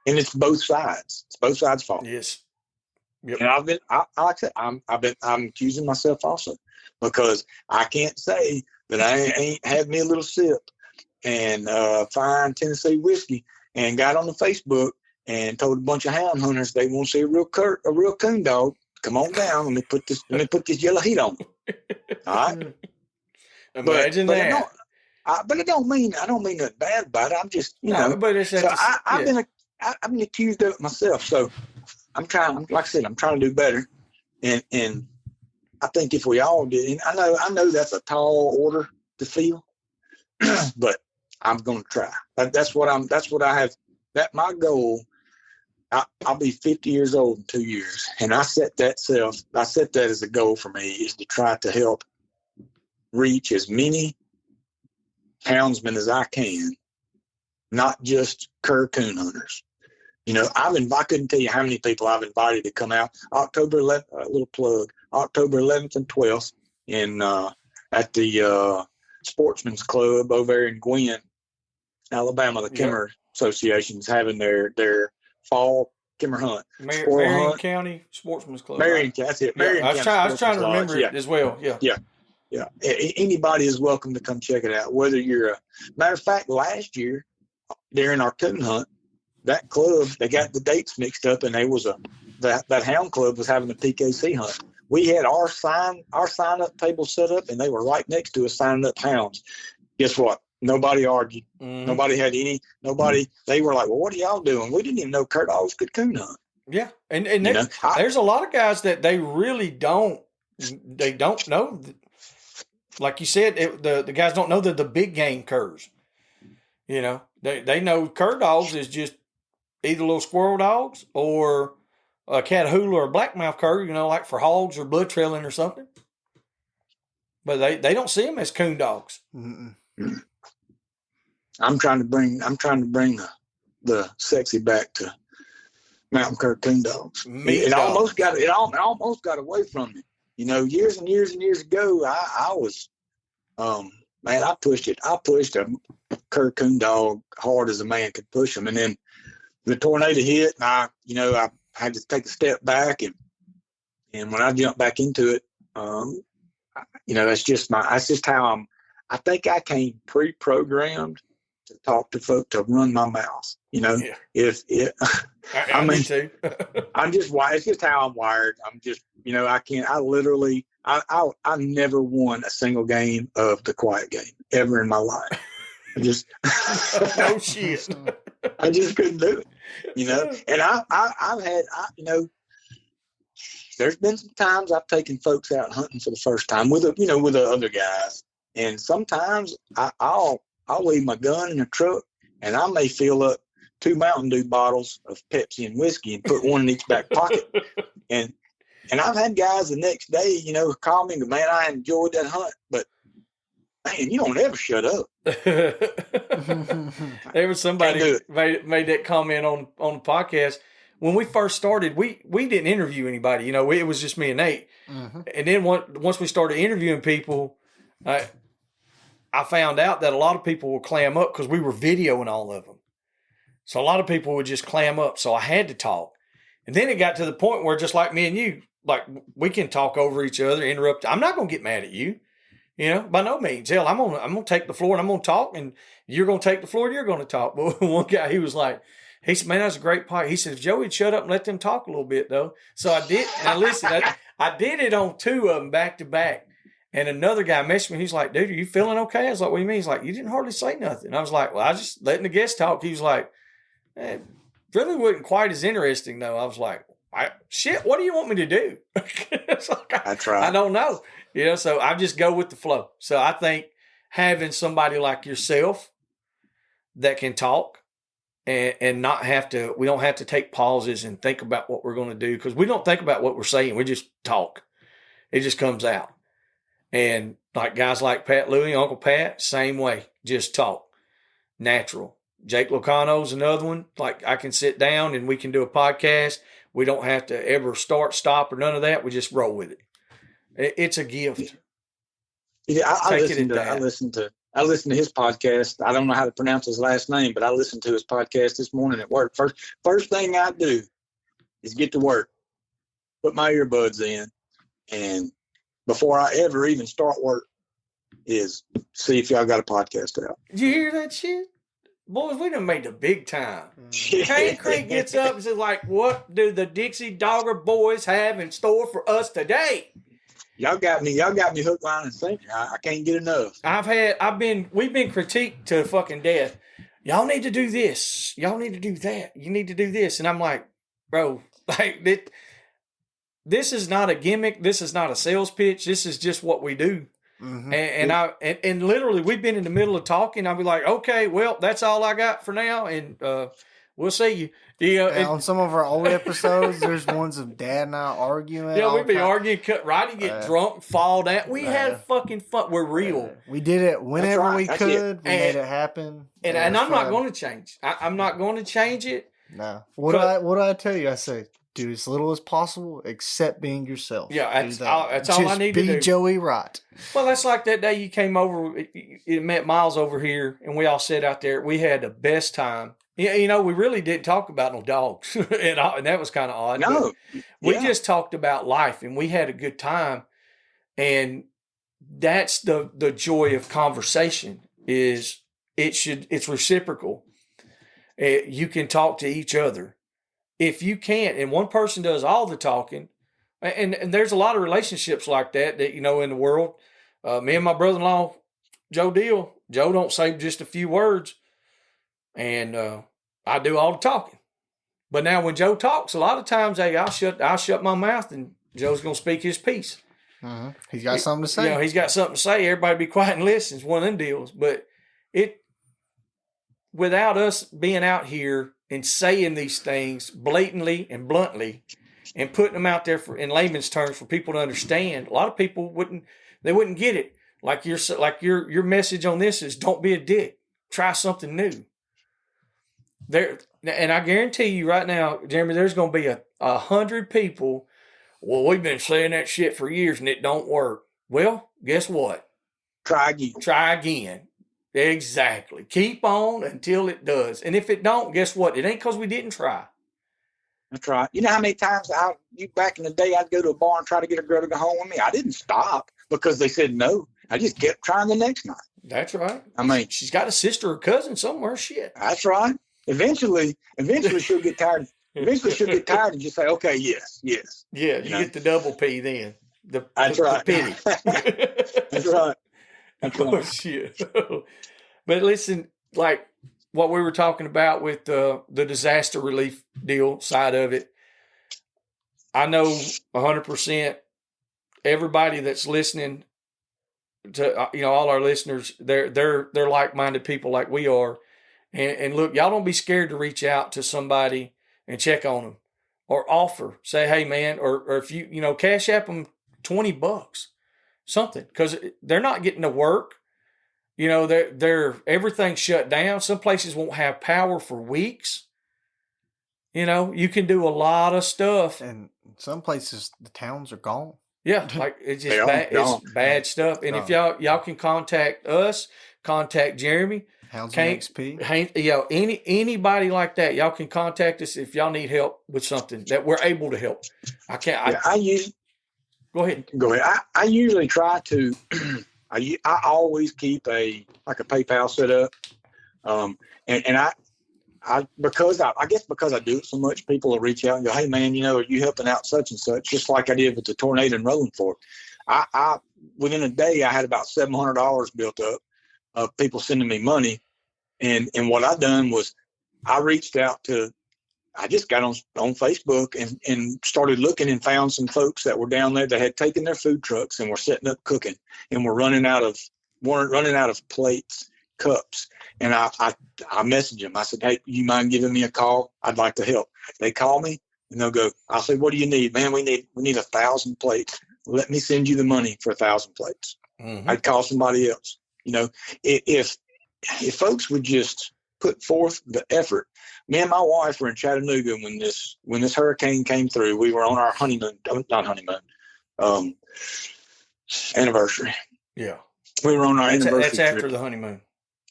and it's both sides. It's both sides' fault. Yes. Yep. And I'm accusing myself also, because I can't say that I ain't had me a little sip and fine Tennessee whiskey and got on the Facebook and told a bunch of hound hunters they want to see a real coon dog. Come on down. Let me put this yellow heat on. All right. Imagine that. But I don't mean nothing bad about it. I'm just But it's I've been accused of it myself. So I'm trying, like I said, I'm trying to do better, and I think if we all did, and I know that's a tall order to fill, but I'm going to try. That's what I have. That my goal. I'll be 50 years old in 2 years, and I set that as a goal for me, is to try to help reach as many houndsmen as I can, not just cur coon hunters. I couldn't tell you how many people I've invited to come out. October 11th, a little plug, October 11th and 12th at the Sportsman's Club over there in Gwynn, Alabama. The Kimmer Association's having their fall Kimmer hunt. Marion County Sportsman's Club. Marion, that's it. Marion I was trying to remember it as well. Yeah. Anybody is welcome to come check it out. Whether you're matter of fact, last year during our coon hunt, that club, they got the dates mixed up, and that hound club was having a PKC hunt. We had our sign up table set up, and they were right next to us signing up hounds. Guess what? Nobody argued. Mm-hmm. Nobody had nobody. They were like, "Well, what are y'all doing?" We didn't even know cur dogs could coon hunt. Yeah, and there's a lot of guys that they really don't. They don't know. Like you said, the guys don't know that the big game curs. They know cur dogs is just either little squirrel dogs or a Catahoula or a blackmouth cur, like for hogs or blood trailing or something. But they don't see them as coon dogs. Mm-mm. I'm trying to bring the sexy back to mountain cur coon dogs. It almost got away from me. Years and years and years ago, I was, I pushed it. I pushed a cur coon dog hard as a man could push them, and then the tornado hit, and I had to take a step back, and when I jumped back into it, that's just how I think I came pre-programmed to talk to folks, to run my mouth. You know, Yeah. if it, I mean, me too. I'm just wired. It's just how I'm wired. I'm just, you know, I never won a single game of the quiet game ever in my life. I just, No shit. I just couldn't do it, you know. And I've had, you know, there's been some times I've taken folks out hunting for the first time with the other guys, and sometimes I'll leave my gun in the truck, and I may fill up 2 Mountain Dew bottles of Pepsi and whiskey and put one in each back pocket. And I've had guys the next day, you know, call me and go, man, I enjoyed that hunt, but man, you don't ever shut up. There was somebody made that comment on the podcast. When we first started, we didn't interview anybody. You know, it was just me and Nate. Mm-hmm. And then once we started interviewing people, I found out that a lot of people would clam up because we were videoing all of them. So a lot of people would just clam up. So I had to talk. And then it got to the point where just like me and you, like we can talk over each other, interrupt. I'm not going to get mad at you. You know, by no means. Hell, I'm gonna take the floor and I'm gonna talk, and you're gonna take the floor and you're gonna talk. But one guy, he said, man, that's a great part. He said, if Joey'd shut up and let them talk a little bit though. So I did. Now listen, I did it on 2 of them back to back. And another guy messaged me. He's like, dude, are you feeling okay? I was like, what do you mean? He's like, you didn't hardly say nothing. I was like, well, I was just letting the guest talk. He was like, it really wasn't quite as interesting though. I was like, shit, what do you want me to do? It's like, I try. I don't know. You know, so I just go with the flow. So I think having somebody like yourself that can talk and not have to, we don't have to take pauses and think about what we're going to do, because we don't think about what we're saying. We just talk. It just comes out. And like guys like Pat Louie, Uncle Pat, same way, just talk. Natural. Jake Locano's another one. Like I can sit down and we can do a podcast. We don't have to ever start, stop, or none of that. We just roll with it. It's a gift. Yeah, I listen to his podcast. I don't know how to pronounce his last name, but I listened to his podcast this morning at work. First thing I do is get to work, put my earbuds in, and before I ever even start work is see if y'all got a podcast out. Did you hear that shit? Boys, we done made the big time. Cane Creek gets up and says, like, what do the Dixie Dogger boys have in store for us today? Y'all got me hook, line, and sinker. I can't get enough. We've been critiqued to fucking death. Y'all need to do this. Y'all need to do that. You need to do this. And I'm like, bro, like this is not a gimmick. This is not a sales pitch. This is just what we do. Mm-hmm. And literally we've been in the middle of talking. I'll be like, okay, well, that's all I got for now. And, we'll see you. On some of our old episodes, there's ones of Dad and I arguing. Yeah, we'd be arguing, cut right, and get drunk, fall down. We had fucking fun. We're real. We did it whenever we could. We made it happen. And I'm not going to change. I'm not going to change it. No. What do I tell you? I say, do as little as possible, except being yourself. Yeah, that's all I need to do. Be Joey Wright. Well, that's like that day you came over, you met Miles over here, and we all sat out there. We had the best time. Yeah, you know, we really didn't talk about no dogs, and that was kind of odd. No, we just talked about life, and we had a good time, and that's the joy of conversation. It's reciprocal. You can talk to each other. If you can't, and one person does all the talking, and there's a lot of relationships like that you know in the world. Me and my brother-in-law, Joe Deal. Joe don't say just a few words. And I do all the talking. But now when Joe talks, a lot of times, hey, I'll shut my mouth and Joe's going to speak his piece. Mm-hmm. He's got something to say. You know, he's got something to say. Everybody be quiet and listen. It's one of them deals. But without us being out here and saying these things blatantly and bluntly and putting them out there in layman's terms for people to understand, a lot of people wouldn't get it. Like your message on this is, don't be a dick. Try something new. And I guarantee you right now, Jeremy, there's going to be 100 people. Well, we've been saying that shit for years and it don't work. Well, guess what? Try again. Try again. Exactly. Keep on until it does. And if it don't, guess what? It ain't because we didn't try. That's right. You know how many times back in the day, I'd go to a bar and try to get a girl to go home with me. I didn't stop because they said no. I just kept trying the next night. That's right. I mean, she's got a sister or cousin somewhere. Shit. that's right. Eventually she'll get tired. Eventually she'll get tired and just say, okay, yes. Yeah, you get the double P then. That's right. The pity. That's right. That's Oh, right. shit. But listen, like what we were talking about with the disaster relief deal side of it, I know 100% everybody that's listening to, all our listeners, they're like-minded people like we are. And look, y'all don't be scared to reach out to somebody and check on them or offer, say, hey man, or if you, cash app them $20, something, because they're not getting to work. They're everything's shut down. Some places won't have power for weeks. You can do a lot of stuff. And some places, the towns are gone. Yeah, like it's just bad. It's bad stuff. And if y'all can contact us, contact Jeremy. Hounds and XP. Anybody like that, y'all can contact us if y'all need help with something that we're able to help. Go ahead. I usually try to. I always keep a PayPal set up, and I because I do it so much, people will reach out and go, hey man, are you helping out such and such? Just like I did with the tornado in Rolling Fork. I within a day I had about $700 built up of people sending me money, and what I done was I reached out to. I just got on Facebook and started looking and found some folks that were down there that had taken their food trucks and were setting up cooking and were running out of plates, cups. And I messaged them. I said, hey, you mind giving me a call? I'd like to help. They call me and they'll go, I'll say, what do you need? Man, we need 1,000 plates. Let me send you the money for 1,000 plates. Mm-hmm. I'd call somebody else. If folks would just put forth the effort. Me and my wife were in Chattanooga when this hurricane came through. We were on our anniversary. Yeah. We were on our anniversary. That's after trip. The honeymoon.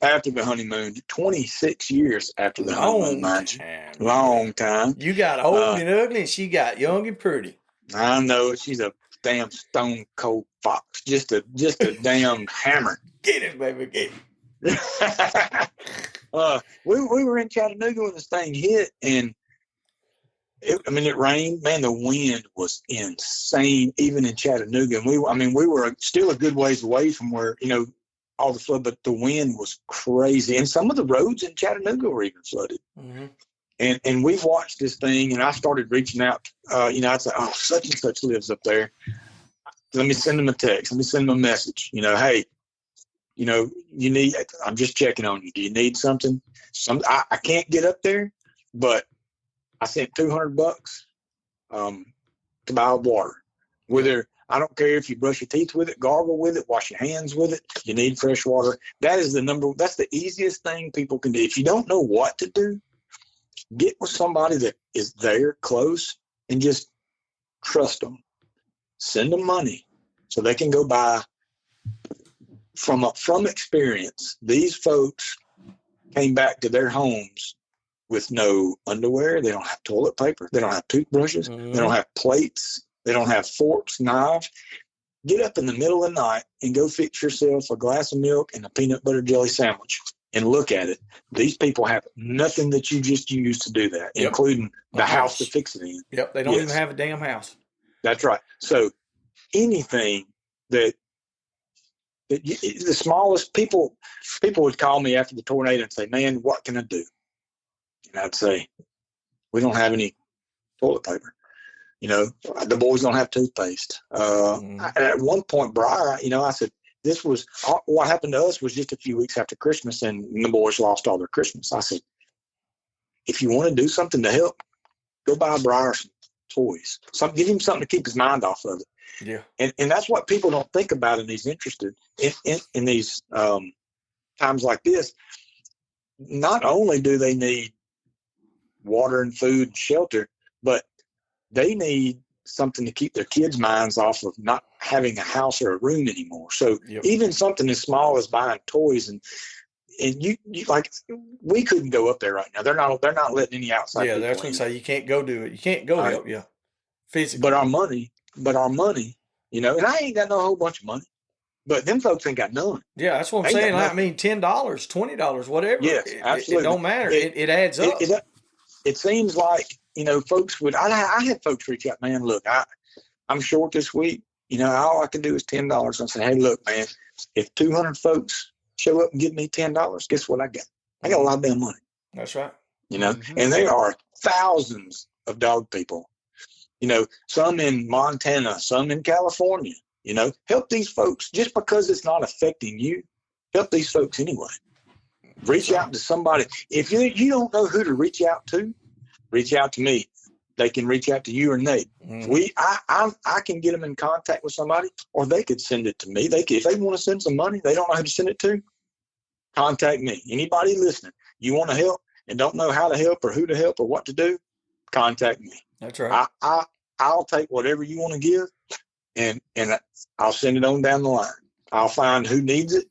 After the honeymoon, 26 years after the honeymoon, mind you. Long time. You got old and ugly, and she got young and pretty. I know it. She's a damn stone cold fox. Just a damn hammer. Get it, baby, get it. We were in Chattanooga when this thing hit, and it rained. Man, the wind was insane, even in Chattanooga. And we were still a good ways away from where all the flood, but the wind was crazy, and some of the roads in Chattanooga were even flooded. Mm-hmm. And we've watched this thing, and I started reaching out. I'd say, oh, such and such lives up there. Let me send them a text. Let me send them a message. Hey. You need, I'm just checking on you. Do you need something? I can't get up there, but I sent $200 to buy water. I don't care if you brush your teeth with it, gargle with it, wash your hands with it. You need fresh water. That's the easiest thing people can do. If you don't know what to do, get with somebody that is there close and just trust them. Send them money so they can go buy. From experience, these folks came back to their homes with no underwear. They don't have toilet paper. They don't have toothbrushes. Mm-hmm. They don't have plates. They don't have forks, knives. Get up in the middle of the night and go fix yourself a glass of milk and a peanut butter jelly sandwich and look at it. These people have nothing that you just used to do that, including the house to fix it in. Yep, they don't even have a damn house. That's right. So anything that the smallest people would call me after the tornado and say, man, what can I do? And I'd say, we don't have any toilet paper. The boys don't have toothpaste. At one point, Briar, I said, what happened to us was just a few weeks after Christmas, and the boys lost all their Christmas. I said, if you want to do something to help, go buy Briar some toys. Give him something to keep his mind off of it. Yeah, and that's what people don't think about in these in these times like this. Not only do they need water and food and shelter, but they need something to keep their kids' minds off of not having a house or a room anymore. So even something as small as buying toys and you like, we couldn't go up there right now. They're not letting any outside. Yeah, that's what I'm saying. You can't go do it. You can't go help. Yeah, physically. But our money, and I ain't got no whole bunch of money. but them folks ain't got none. Yeah, that's what I'm They ain't saying. got I nothing. mean, $10, $20, whatever. Yes, It absolutely. don't matter. It adds up. It seems like, folks would. I had folks reach out, man. Look, I'm short this week. All I can do is $10. I say, hey, look, man, if 200 folks show up and give me $10, guess what I got? I got a lot of damn money. That's right. And there are thousands of dog people. Some in Montana, some in California. Help these folks just because it's not affecting you. Help these folks anyway. Reach out to somebody. If you don't know who to reach out to me. They can reach out to you or Nate. I can get them in contact with somebody, or they could send it to me. If they want to send some money, they don't know who to send it to. Contact me. Anybody listening, you want to help and don't know how to help or who to help or what to do, contact me. That's right. I'll take whatever you want to give, and I'll send it on down the line. I'll find who needs it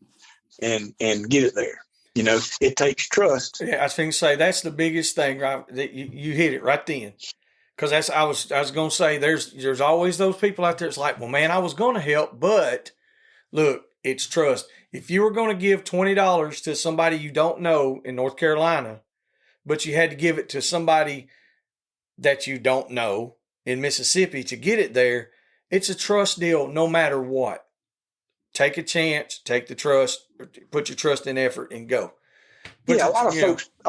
and get it there. It takes trust. Yeah, I was going to say that's the biggest thing, right? That you hit it right then. Because I was going to say there's always those people out there. It's like, well, man, I was going to help, but look, it's trust. If you were going to give $20 to somebody you don't know in North Carolina, but you had to give it to somebody that you don't know in Mississippi to get it there, it's a trust deal no matter what. Take a chance, take the trust, put your trust in effort, and go. But a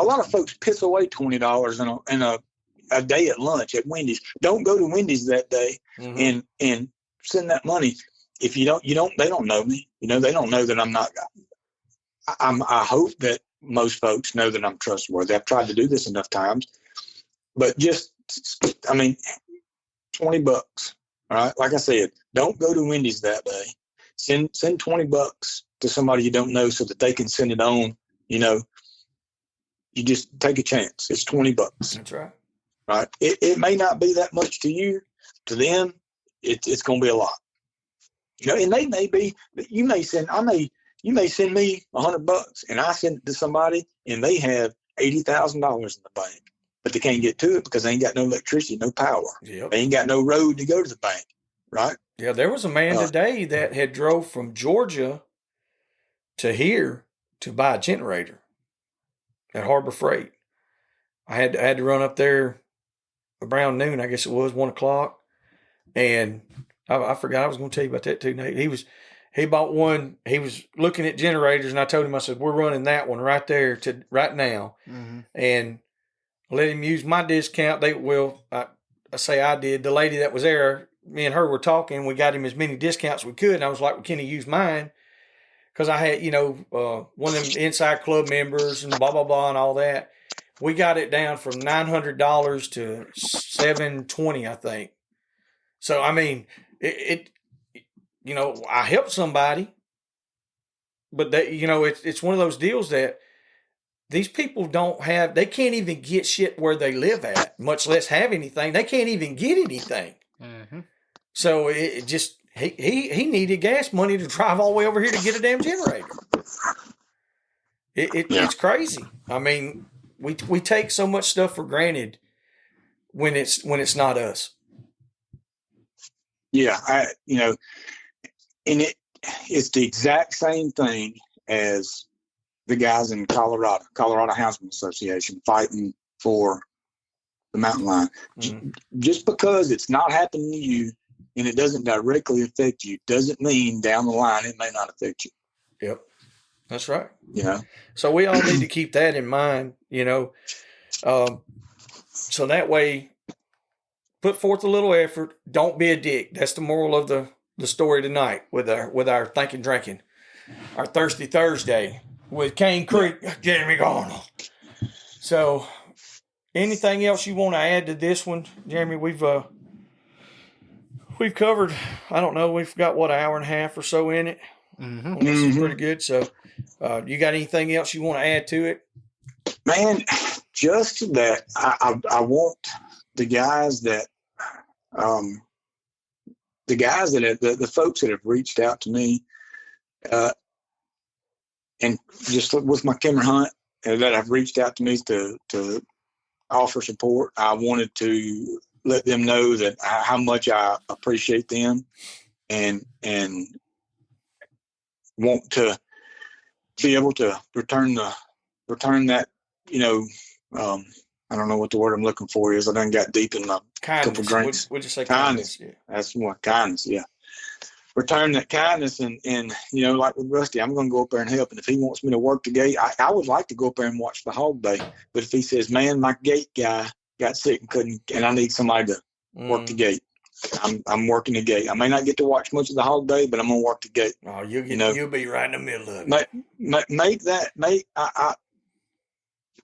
lot of folks piss away $20 in a day at lunch at Wendy's. Don't go to Wendy's that day and send that money. If they don't know me. They don't know that I'm not. I hope that most folks know that I'm trustworthy. I've tried to do this enough times, but $20. All right, like I said, don't go to Wendy's that day. Send $20 to somebody you don't know so that they can send it on. You just take a chance. It's $20. That's right. Right. It may not be that much to you. To them, it's going to be a lot. And they may be. You may send me $100, and I send it to somebody, and they have $80,000 in the bank, but they can't get to it because they ain't got no electricity, no power. Yep. They ain't got no road to go to the bank. Right. Yeah, there was a man today that had drove from Georgia to here to buy a generator at Harbor Freight. I had to run up there around noon, I guess it was 1 o'clock. And I forgot I was going to tell you about that too, Nate. He bought one. He was looking at generators, and I told him, I said, we're running that one right there right now. And I let him use my discount. I say I did. The lady that was there, me and her were talking. We got him as many discounts as we could. And I was like, well, can he use mine? Because I had, one of them inside club members and blah, blah, blah, and all that. We got it down from $900 to $720, I think. So, I mean, I helped somebody, but it's one of those deals that these people they can't even get shit where they live at, much less have anything. They can't even get anything. So it just, he needed gas money to drive all the way over here to get a damn generator. It's crazy. I mean, we take so much stuff for granted when it's not us. Yeah, and it's the exact same thing as the guys in Colorado Housing Association fighting for the mountain lion. Just because it's not happening to you and it doesn't directly affect you doesn't mean down the line it may not affect you. Yep. That's right. So we all need to keep that in mind, so that way, put forth a little effort. Don't be a dick. That's the moral of the story tonight with our Thinkin Drinkin, our Thirsty Thursday with Cane Creek, Jeremy Gardner. So, anything else you want to add to this one, Jeremy? We've covered. I don't know. We've got an hour and a half or so in it. This is pretty good. So, you got anything else you want to add to it? Man, just that I want the guys that, the folks that have reached out to me, and just with my camera hunt, that have reached out to me to offer support. I wanted to let them know that how much I appreciate them, and want to be able to return that, I don't know what the word I'm looking for is. I done got deep in my couple drinks. Would you say kindness? Yeah. That's more kindness. Yeah. Return that kindness and like with Rusty, I'm going to go up there and help. And if he wants me to work the gate, I would like to go up there and watch the hog day. But if he says, man, my gate guy got sick and I need somebody to work the gate, I'm working the gate. I may not get to watch much of the hog day, but I'm going to work the gate. Oh, you'll be right in the middle of it.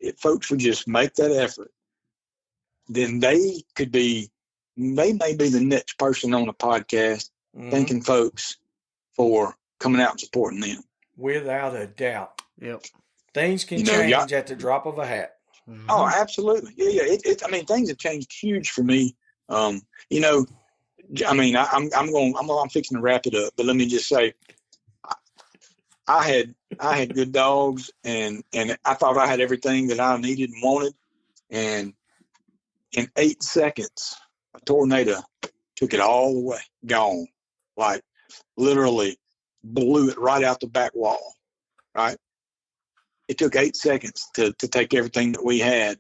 If folks would just make that effort, then they may be the next person on a podcast thanking folks for coming out and supporting them. Without a doubt. Yep. Things can change at the drop of a hat. Mm-hmm. Oh, absolutely. Yeah. Things have changed huge for me. I'm fixing to wrap it up, but let me just say, I had good dogs, and I thought I had everything that I needed and wanted. And in 8 seconds, a tornado took it all away, gone, like literally blew it right out the back wall. Right. It took 8 seconds to take everything that we had,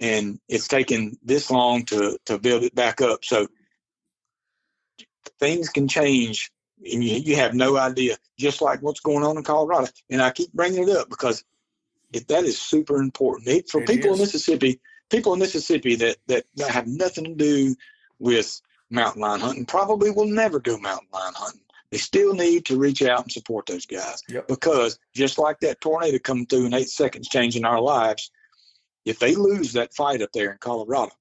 and it's taken this long to build it back up. So things can change. And you have no idea, just like what's going on in Colorado. And I keep bringing it up because that is super important. For people in Mississippi that have nothing to do with mountain lion hunting, probably will never go mountain lion hunting. They still need to reach out and support those guys. Yep. Because just like that tornado coming through in 8 seconds, changing our lives, if they lose that fight up there in Colorado,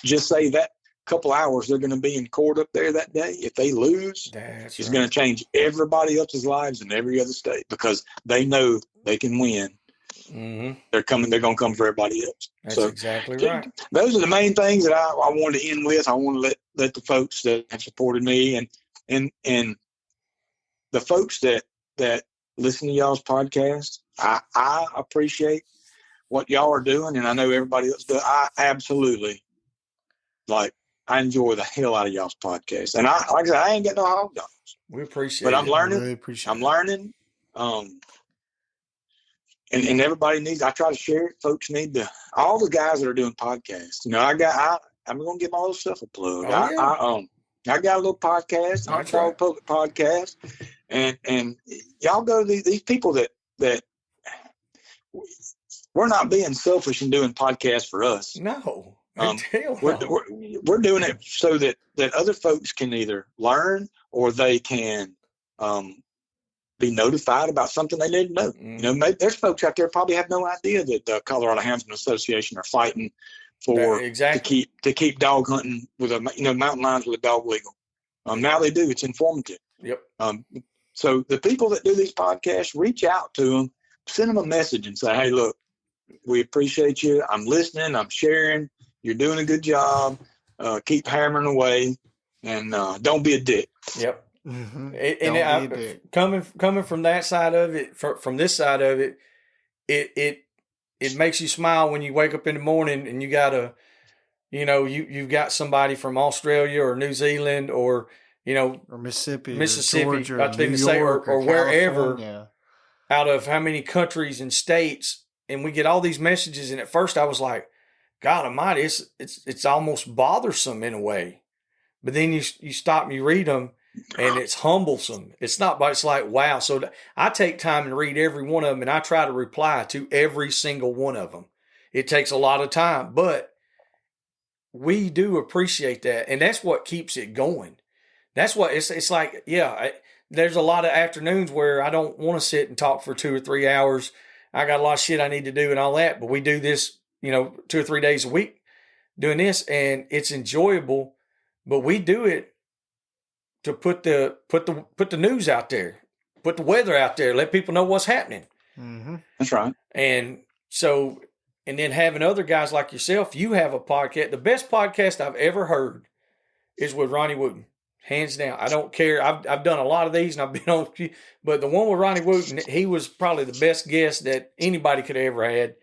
just say that couple hours they're going to be in court up there that day, if they lose, it's going to change everybody else's lives in every other state, because they know they can win. Mm-hmm. They're going to come for everybody else. That's exactly right. Those are the main things that I wanted to end with. I want to let the folks that have supported me and the folks that listen to y'all's podcast, I appreciate what y'all are doing, and I know everybody else does. I absolutely I enjoy the hell out of y'all's podcast. And like I said, I ain't got no hog dogs. We appreciate it. But I'm it. learning. Really appreciate I'm learning. And everybody needs, I try to share it. Folks need all the guys that are doing podcasts. I'm going to give my little stuff a plug. Oh, yeah. I got a little podcast, Hog Public Podcast. And y'all go to these people that we're not being selfish in doing podcasts for us. No. We're doing it so that other folks can either learn or they can be notified about something they didn't know. Mm-hmm. Maybe there's folks out there probably have no idea that the Colorado Houndsman Association are fighting to keep dog hunting with mountain lions with a dog legal. Now they do. It's informative. Yep. So the people that do these podcasts, reach out to them, send them a message and say, hey, look, we appreciate you. I'm listening. I'm sharing. You're doing a good job. Keep hammering away, and don't be a dick. Yep. Mm-hmm. Coming from that side of it, from this side of it, it makes you smile when you wake up in the morning and you got you've got somebody from Australia or New Zealand or Mississippi, or Georgia, I think New York, or wherever, out of how many countries and states, and we get all these messages. And at first I was like, God Almighty, it's almost bothersome in a way, but then you stop and you read them, and it's humblesome. It's not, but it's like, wow. So I take time and read every one of them, and I try to reply to every single one of them. It takes a lot of time, but we do appreciate that, and that's what keeps it going. That's what it's like. Yeah, there's a lot of afternoons where I don't want to sit and talk for 2 or 3 hours. I got a lot of shit I need to do and all that, but we do this 2 or 3 days a week doing this, and it's enjoyable, but we do it to put the news out there, put the weather out there, let people know what's happening. Mm-hmm. That's right. And so, and then having other guys like yourself, you have a podcast. The best podcast I've ever heard is with Ronnie Wooten, hands down. I don't care. I've done a lot of these, and I've been on a few, but the one with Ronnie Wooten, he was probably the best guest that anybody could have ever had.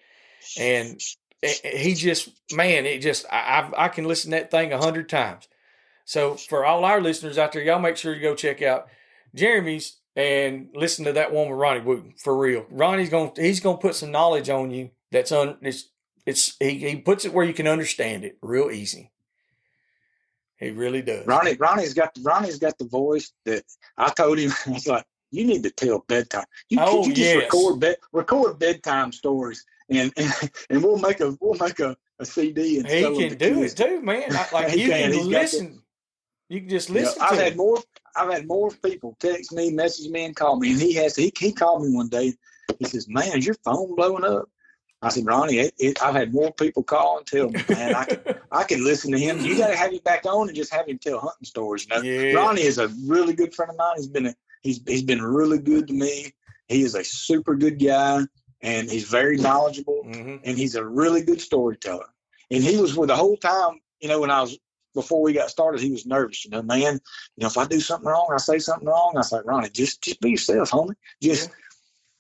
And he just, man, I can listen to that thing 100 times. So for all our listeners out there, y'all make sure you go check out Jeremy's and listen to that one with Ronnie Wooten for real. Ronnie's he's gonna put some knowledge on you that's he puts it where you can understand it real easy. He really does. Ronnie's got the voice that I told him. I was like, you need to tell bedtime. You just record bedtime stories, and we'll make a CD. And he can do it too, man. Like you can listen. You can just listen. I've had more people text me, message me, and call me. And he called me one day. He says, "Man, is your phone blowing up?" I said, "Ronnie, I've had more people call and tell me, man, I can listen to him. You got to have him back on and just have him tell hunting stories." You know? Yeah. Ronnie is a really good friend of mine. He's been really good to me. He is a super good guy, and he's very knowledgeable, and he's a really good storyteller. And he was with the whole time, before we got started, he was nervous. Man, if I do something wrong, I say something wrong. I was like, Ronnie, just be yourself, homie.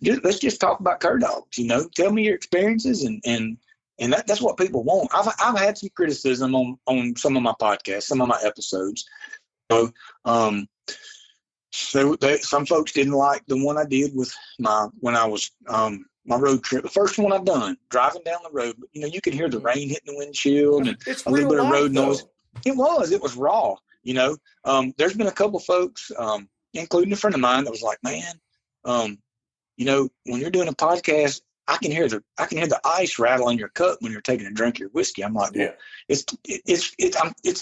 Let's just talk about cur dogs. Tell me your experiences, and that's what people want. I've had some criticism on some of my podcasts, some of my episodes. So, some folks didn't like the one I did with my road trip, the first one I've done, driving down the road. But you could hear the rain hitting the windshield and a little bit of road noise. It was raw. There's been a couple folks, including a friend of mine, that was like, man, when you're doing a podcast, I can hear the ice rattle in your cup when you're taking a drink of your whiskey. I'm like, yeah, it's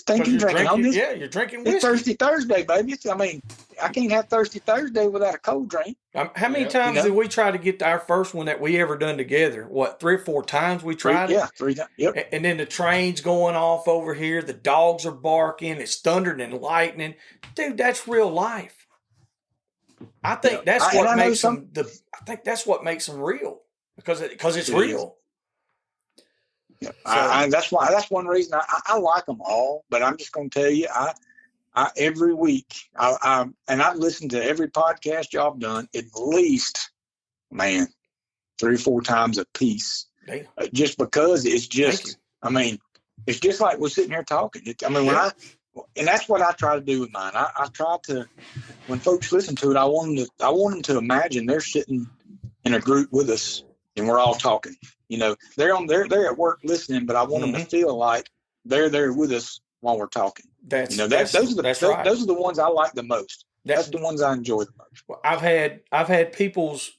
thinking drinking. You're drinking whiskey. It's Thirsty Thursday, baby. I can't have Thirsty Thursday without a cold drink. How many times did we try to get to our first one that we ever done together? What, 3 or 4 times we tried it? Yeah, 3 times. Yep. And then the train's going off over here. The dogs are barking. It's thundering and lightning. Dude, that's real life. I think that's what makes them. I think that's what makes them real because it's real. Yeah, so, that's one reason I like them all. But I'm just going to tell you, I every week I've listened to every podcast y'all have done at least, 3 or 4 times a piece. Just because it's just, it's just like we're sitting here talking. And that's what I try to do with mine. I try to, when folks listen to it, I want them to imagine they're sitting in a group with us and we're all talking. They're at work listening, but I want them to feel like they're there with us while we're talking. Those are the ones I like the most. That's the ones I enjoy the most. Well, I've had people's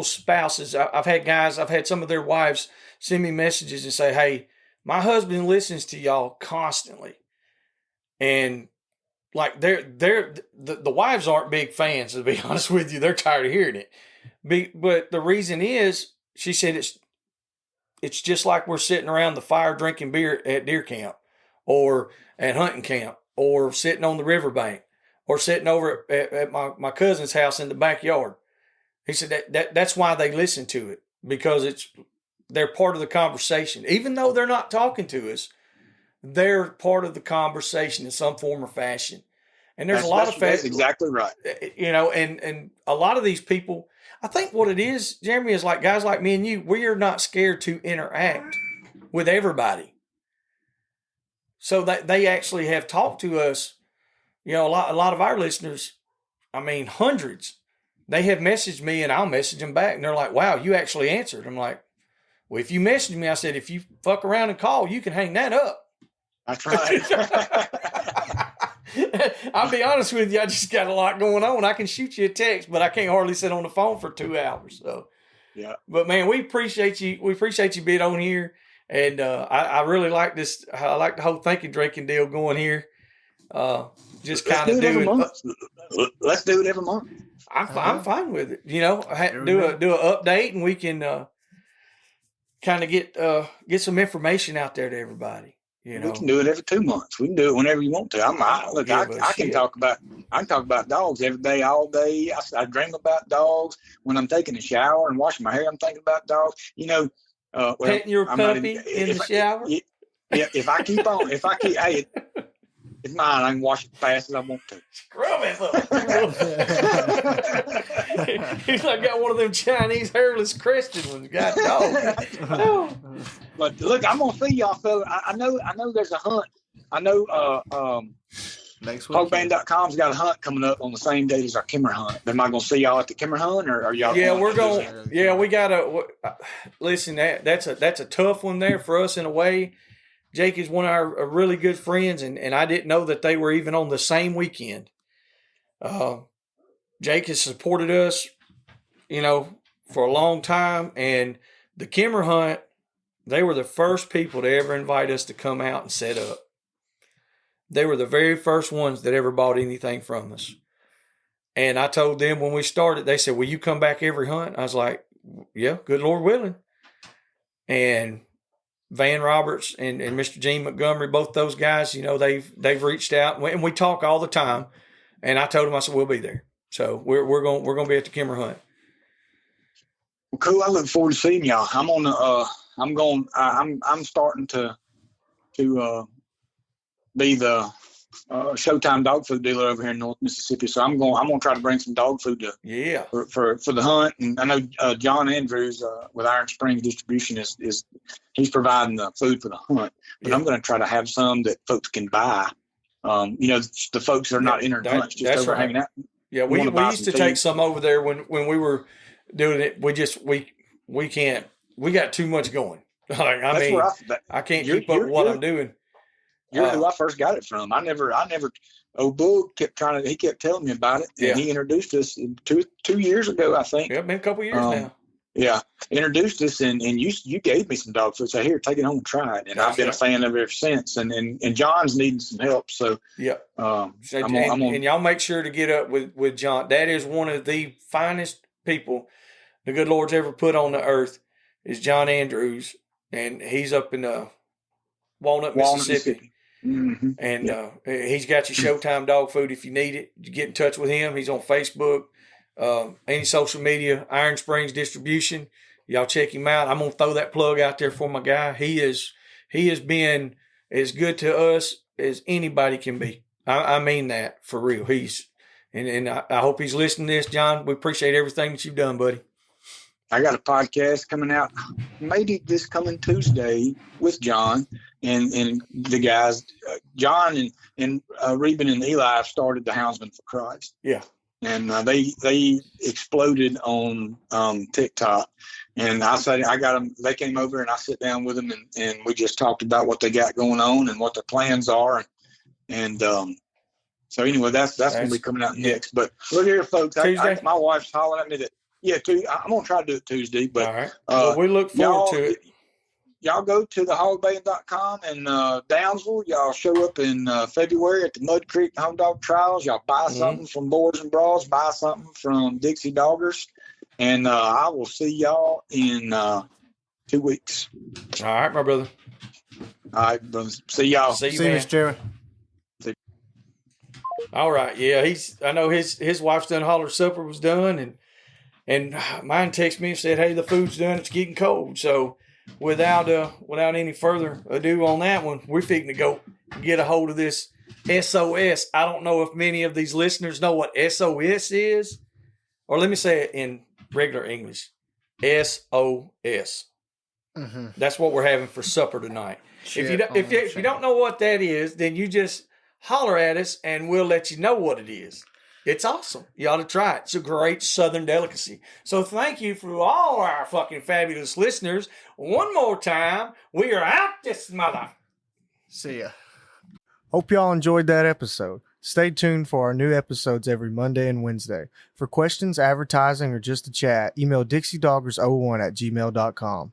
spouses. I've had some of their wives send me messages and say, "Hey, my husband listens to y'all constantly." And like the wives aren't big fans, to be honest with you. They're tired of hearing it. But the reason is, she said it's just like we're sitting around the fire drinking beer at deer camp or at hunting camp or sitting on the riverbank or sitting over at my cousin's house in the backyard. He said that's why they listen to it, because they're part of the conversation. Even though they're not talking to us, they're part of the conversation in some form or fashion. And there's that's exactly right. And a lot of these people, I think what it is, Jeremy, is like guys like me and you, we are not scared to interact with everybody. So that they actually have talked to us, a lot of our listeners, hundreds, they have messaged me and I'll message them back. And they're like, wow, you actually answered. I'm like, well, if you message me, I said, if you fuck around and call, you can hang that up. That's right. I'll be honest with you, I just got a lot going on. I can shoot you a text, but I can't hardly sit on the phone for 2 hours. So, yeah. But man, we appreciate you. We appreciate you being on here, and I really like this. I like the whole Thinkin drinking deal going here. Just kind of doing. Let's do it every month. I'm fine with it. Do an update, and we can kind of get some information out there to everybody. We can do it every 2 months. We can do it whenever you want to. I can talk about dogs every day, all day. I dream about dogs when I'm taking a shower and washing my hair. I'm thinking about dogs. Petting your puppy in the shower. Yeah, if I keep, hey, it's mine. I can wash it as fast as I want to. Scrub it up. He's like got one of them Chinese hairless Christian ones. Got dog. But look, I'm gonna see y'all, fella. I know there's a hunt. I know Next week. Hogband.com's got a hunt coming up on the same date as our Kimmer hunt. Am I going to see y'all at the Kimmer hunt, or are y'all? Yeah, we're going. Yeah, we got to listen. That's a tough one there for us in a way. Jake is one of our really good friends, and I didn't know that they were even on the same weekend. Jake has supported us, for a long time, and the Kimmer hunt, they were the first people to ever invite us to come out and set up. They were the very first ones that ever bought anything from us. And I told them when we started, they said, will you come back every hunt? I was like, yeah, good Lord willing. And Van Roberts and Mr. Gene Montgomery, both those guys, they've reached out, and we talk all the time. And I told them, I said, we'll be there. So we're going to be at the Kimmer hunt. Well, cool. I look forward to seeing y'all. I'm starting to be the Showtime dog food dealer over here in North Mississippi. So I'm going to try to bring some dog food for the hunt. And I know John Andrews with Iron Springs Distribution he's providing the food for the hunt. But I'm going to try to have some that folks can buy. The folks that are not entering hunts, just over hanging out. Yeah, we used to take some over there when we were doing it. We can't. We got too much going. I can't keep up with what I'm doing. You're who I first got it from. I never. Old Bull kept telling me about it, and he introduced us 2 years ago, I think. Yeah, been a couple years now. Yeah, introduced us, and you gave me some dog food. So here, take it home and try it. And I've been a fan of it ever since. And John's needing some help. So and y'all make sure to get up with John. That is one of the finest people the good Lord's ever put on the earth. Is John Andrews, and he's up in Walnut, Mississippi. Mm-hmm. And he's got your Showtime dog food if you need it. You get in touch with him. He's on Facebook, any social media, Iron Springs Distribution. Y'all check him out. I'm going to throw that plug out there for my guy. He has been as good to us as anybody can be. I mean that for real. And I hope he's listening to this, John. We appreciate everything that you've done, buddy. I got a podcast coming out maybe this coming Tuesday with John and the guys. John and Reuben and Eli have started the Houndsman for Christ. Yeah. And they exploded on TikTok. And I said, I got them. They came over and I sit down with them and we just talked about what they got going on and what their plans are. And so anyway, that's going to be coming out next. But look here, folks. My wife's hollering at me that, I'm going to try to do it Tuesday. But all right. Well, we look forward to it. Y'all go to the hogband.com and Downsville. Y'all show up in February at the Mud Creek Home Dog Trials. Y'all buy something from Boars N Broads, buy something from Dixie Doggers. And I will see y'all in 2 weeks. All right, my brother. All right, brother. See y'all. See you, man. Mr. Jeremy. All right. Yeah, I know his wife's done holler supper was done, and mine texted me and said, hey, the food's done. It's getting cold. So without any further ado on that one, we're fixing to go get a hold of this SOS. I don't know if many of these listeners know what SOS is, or let me say it in regular English. SOS. Mm-hmm. That's what we're having for supper tonight. If you don't know what that is, then you just holler at us and we'll let you know what it is. It's awesome. You ought to try it. It's a great Southern delicacy. So thank you for all our fucking fabulous listeners. One more time, we are out this mother. See ya. Hope y'all enjoyed that episode. Stay tuned for our new episodes every Monday and Wednesday. For questions, advertising, or just to chat, email DixieDoggers01@gmail.com.